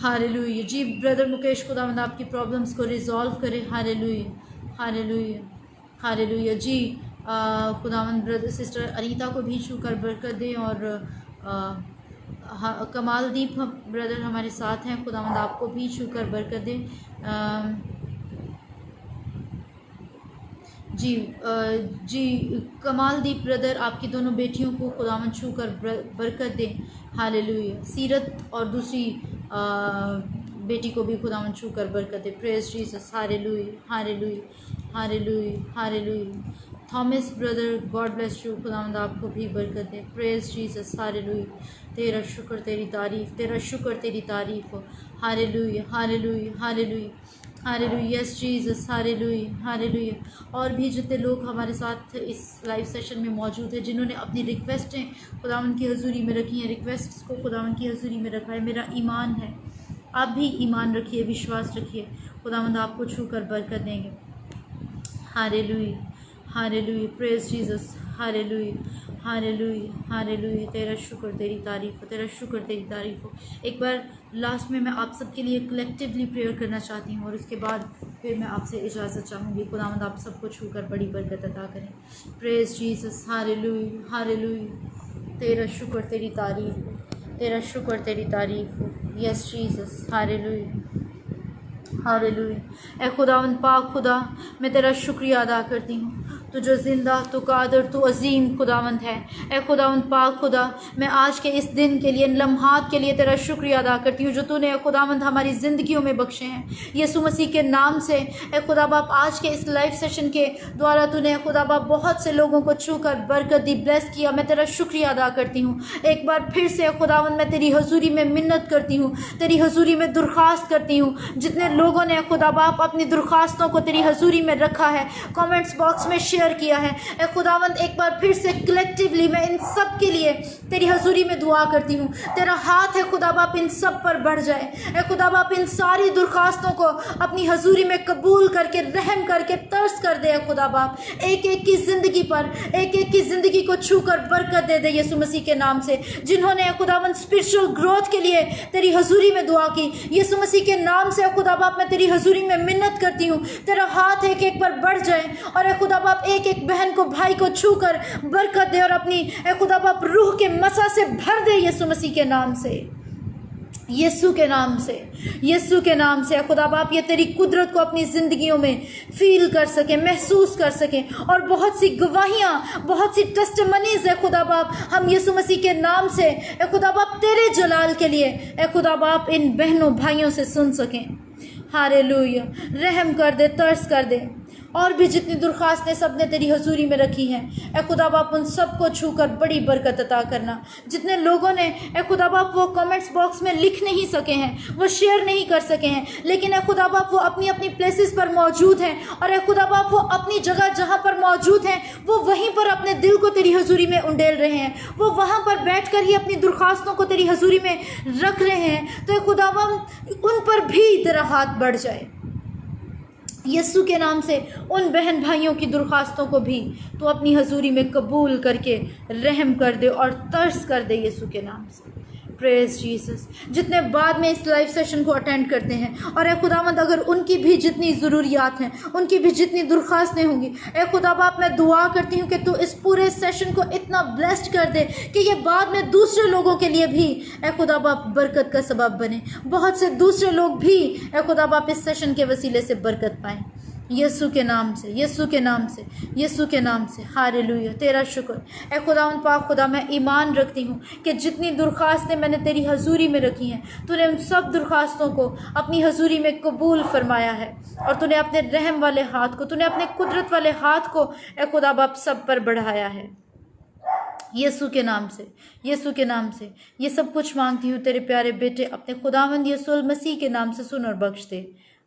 A: hallelujah. जी ब्रदर मुकेश, खुदावंद आपकी प्रॉब्लम्स को रिजॉल्व करे। Hallelujah, hallelujah, hallelujah. जी खुदावंद ब्रदर सिस्टर अनीता को भी छू कर बरकत दें। और कमालदीप ब्रदर हमारे साथ हैं, खुदावंद आपको भी छू कर बरकत दें। जी कमालदीप ब्रदर, आपकी दोनों बेटियों को खुदावंद छू कर बरकत दें। हालेलुया। सीरत और दूसरी बेटी को भी खुदावंद छू कर बरकत दे। Praise Jesus, hallelujah, hallelujah, hallelujah, hallelujah. Thomas brother, God bless you, खुदावंद आपको भी बरकत दे। Praise Jesus, hallelujah. तेरा शुक्र, तेरी तारीफ़, तेरा शुक्र, तेरी तारीफ़ हो। Hallelujah, hallelujah, hallelujah, hallelujah, yes Jesus, hallelujah, hallelujah. और भी जितने लोग हमारे साथ इस लाइव सेशन में मौजूद हैं, जिन्होंने अपनी रिक्वेस्टें खुदावंद की हजूरी में रखी हैं, रिक्वेस्ट्स को खुदावंद की हजूरी में रखा है। मेरा ईमान है, आप भी ईमान रखिए, विश्वास रखिए, खुदावंद आपको छू कर बरकत देंगे। Hallelujah, hallelujah, praise Jesus, hallelujah, hallelujah, hallelujah. तेरा शुक्र, तेरी तारीफ़ हो, तेरा शुक्र, तेरी तारीफ़ हो। एक बार लास्ट में मैं आप सबके लिए कलेक्टिवली प्रेयर करना चाहती हूँ और उसके बाद फिर मैं आपसे इजाज़त चाहूँगी। खुदावंद आप सबको छू कर बड़ी बरकत अता करें। Praise Jesus, hallelujah, hallelujah. तेरा शुक्र, तेरी तारीफ़ हो, तेरा शुक्र, तेरी तारीफ़ हो। Yes Jesus, hallelujah, hallelujah. ए खुदावंद पाक खुदा, मैं तेरा शुक्रिया अदा करती हूँ, तो जो ज़िंदा, तो कादर, तो अजीम खुदावंद है। ए खुदावंद पाक खुदा, मैं आज के इस दिन के लिए, इन लम्हात के लिए तेरा शुक्रिया अदा करती हूँ जो तूने खुदावंद हमारी ज़िंदगियों में बख्शे हैं। यीशु मसीह के नाम से ए खुदा बाप, आज के इस लाइव सेशन के द्वारा तूने खुदा बाप बहुत से लोगों को छूकर बरकत दी, ब्लेस किया। मैं तेरा शुक्रिया अदा करती हूँ। एक बार फिर से खुदावंद मैं तेरी हजूरी में मिन्नत करती हूँ, तेरी हजूरी में दरख्वास्त करती हूँ। जितने लोगों ने खुदा बाप अपनी दरख्वास्तों को तेरी हजूरी में रखा है, कमेंट्स बॉक्स में शेयर किया है, ए खुदावंद एक बार फिर से कलेक्टिवली मैं इन सब के लिए तेरी हजूरी में दुआ करती हूँ। तेरा हाथ है खुदा बाप इन सब पर बढ़ जाए। ए खुदा बाप इन सारी दरख्वास्तों को अपनी हजूरी में कबूल करके, रहम करके, तरस कर दे खुदा बाप। एक एक की ज़िंदगी पर, एक एक की ज़िंदगी को छूकर बरकत दे दे यीशु मसीह के नाम से। जिन्होंने खुदावंद स्पिरिचुअल ग्रोथ के लिए तेरी हजूरी में दुआ की, यीशु मसीह के नाम से खुदा बाप मैं तेरी हजूरी में मिन्नत करती हूँ, तेरा हाथ एक एक पर बढ़ जाए और खुदा बाप एक एक बहन को, भाई को छूकर बरकत दे और अपनी खुदा बाप रूह के मसा से भर दे यीशु मसीह के नाम से, यीशु के नाम से, यीशु के नाम से। खुदा बाप ये तेरी कुदरत को अपनी ज़िंदगियों में फील कर सके, महसूस कर सके। और बहुत सी गवाहियाँ, बहुत सी टेस्टिमनीज है खुदा बाप, हम यीशु मसीह के नाम से ए खुदा बाप तेरे जलाल के लिए ए खुदा बाप इन बहनों भाइयों से सुन सकें। हालेलुया, रहम कर दे, तरस कर दे। और भी जितनी दरख्वास्तें सब ने तेरी हजूरी में रखी हैं, ए खुदा बाप उन सबको छूकर बड़ी बरकत अता करना। जितने लोगों ने ए खुदा बाप वो कमेंट्स बॉक्स में लिख नहीं सके हैं, वो शेयर नहीं कर सके हैं, लेकिन ए खुदा बाप वो अपनी अपनी प्लेसेस पर मौजूद हैं और ए खुदा बाप वो अपनी जगह जहाँ पर मौजूद हैं वो वहीं पर अपने दिल को तेरी हजूरी में उंडेल रहे हैं, वो वहाँ पर बैठ कर ही अपनी दरख्वास्तों को तेरी हजूरी में रख रहे हैं। तो ए खुदा बाप उन पर भी तेरा हाथ बढ़ जाए यीशु के नाम से। उन बहन भाइयों की दरख्वास्तों को भी तो अपनी हजूरी में कबूल करके रहम कर दे और तरस कर दे यीशु के नाम से। Praise Jesus. जितने बाद में इस लाइव सेशन को अटेंड करते हैं और ए खुदावंद अगर उनकी भी जितनी ज़रूरियात हैं, उनकी भी जितनी दरख्वास्तें होंगी, ए खुदा बाप मैं दुआ करती हूँ कि तू इस पूरे सेशन को इतना ब्लेस्ड कर दे कि ये बाद में दूसरे लोगों के लिए भी ए खुदा बाप बरकत का सबब बने। बहुत से दूसरे लोग भी ए खुदा बाप इस सेशन के वसीले से बरकत पाएँ यीशु के नाम से, यीशु के नाम से, यीशु के नाम से। हालेलुया, तेरा शुक्र। ए खुदावंद पाक खुदा, मैं ईमान रखती हूँ कि जितनी दरख्वास्तें मैंने तेरी हजूरी में रखी हैं, तूने उन सब दरख्वास्तों को अपनी हजूरी में कबूल फरमाया है और तूने अपने रहम वाले हाथ को, तूने अपने कुदरत वाले हाथ को ए खुदा बाप सब पर बढ़ाया है यीशु के नाम से, यीशु के नाम से। ये सब कुछ मांगती हूँ तेरे प्यारे बेटे अपने खुदावंद यीशु मसीह के नाम से, सुन और बख्श दे।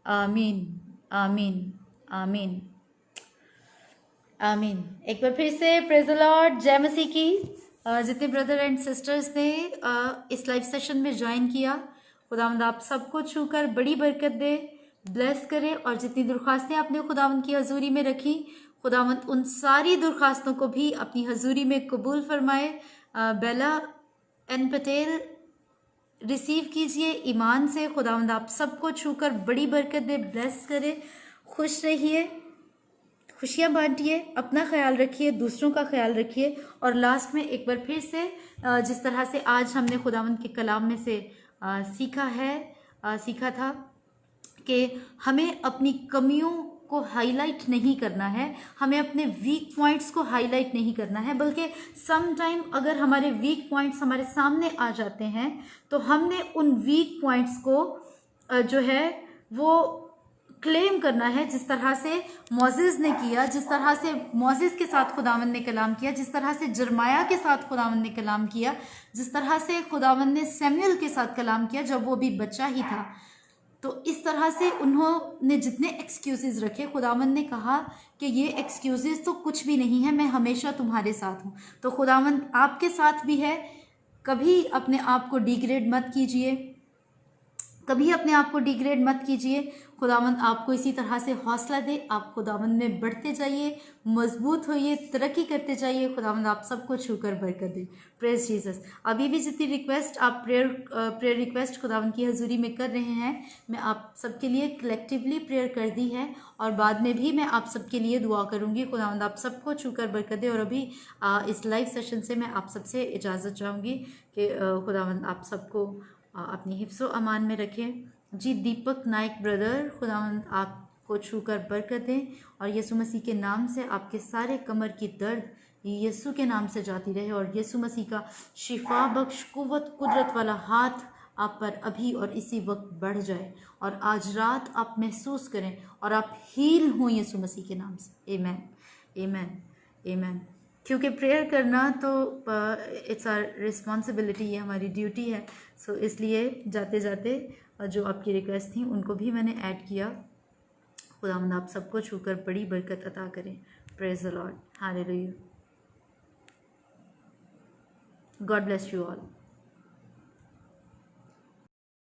A: आमीन, आमीन, आमीन, आमीन। एक बार फिर से प्रेज द लॉर्ड, जय मसीह की। जितने ब्रदर एंड सिस्टर्स ने इस लाइव सेशन में ज्वाइन किया, खुदावंद आप सबको छूकर बड़ी बरकत दे, ब्लेस करे। और जितनी दरख्वास्तें आपने खुदावंद की हजूरी में रखी, खुदावंद उन सारी दरख्वास्तों को भी अपनी हजूरी में कबूल फरमाए। बेला एन पटेल रिसीव कीजिए ईमान से। खुदावंद आप सबको छूकर बड़ी बरकत दे, ब्लेस करे। खुश रहिए, खुशियाँ बांटिए, अपना ख्याल रखिए, दूसरों का ख्याल रखिए। और लास्ट में एक बार फिर से जिस तरह से आज हमने खुदावंद के कलाम में से सीखा था कि हमें अपनी कमियों को हाईलाइट नहीं करना है, हमें अपने वीक पॉइंट्स को हाईलाइट नहीं करना है, बल्कि सम टाइम अगर हमारे वीक पॉइंट्स हमारे सामने आ जाते हैं तो हमने उन वीक पॉइंट्स को जो है वो क्लेम करना है। जिस तरह से मोसेस ने किया, जिस तरह से मोसेस के साथ खुदावंद ने कलाम किया, जिस तरह से जरमाया के साथ खुदावंद ने कलाम किया, जिस तरह से खुदावंद ने सैमुअल के साथ कलाम किया जब वो भी बच्चा ही था, तो इस तरह से उन्होंने जितने एक्सक्यूज़ेस रखे, खुदावंद ने कहा कि ये एक्सक्यूज़ेस तो कुछ भी नहीं है, मैं हमेशा तुम्हारे साथ हूँ। तो खुदावंद आपके साथ भी है। कभी अपने आप को डिग्रेड मत कीजिए, कभी अपने आप को डिग्रेड मत कीजिए। खुदावंद आपको इसी तरह से हौसला दे, आप खुदावंद में बढ़ते जाइए, मजबूत होइए, तरक्की करते जाइए। खुदावंद आप सबको छूकर बरकत दे। Praise Jesus. अभी भी जितनी रिक्वेस्ट आप प्रेयर रिक्वेस्ट खुदावंद की हजूरी में कर रहे हैं, मैं आप सबके लिए कलेक्टिवली प्रेयर कर दी है और बाद में भी मैं आप सबके लिए दुआ करूँगी। खुदावंद आप सबको छूकर बरकत दे। और अभी इस लाइव सेशन से मैं आप सबसे इजाज़त चाहूँगी कि खुदावंद आप सबको अपनी हिफ्ज़ो अमान में रखें। जी दीपक नाइक ब्रदर, खुदावंद आप को छूकर बरकत दें और यीशु मसीह के नाम से आपके सारे कमर की दर्द यीशु के नाम से जाती रहे और यीशु मसीह का शिफा बख्श कुदरत वाला हाथ आप पर अभी और इसी वक्त बढ़ जाए और आज रात आप महसूस करें और आप हील हों यीशु मसीह के नाम से। आमेन, आमेन, आमेन। क्योंकि प्रेयर करना तो इट्स आवर रिस्पॉन्सिबिलिटी, ये हमारी ड्यूटी है। सो इसलिए जाते जाते जो आपकी रिक्वेस्ट थी उनको भी मैंने ऐड किया। खुदावंद आप सबको छूकर बड़ी बरकत अता करें। Praise the Lord, hallelujah. God bless you all.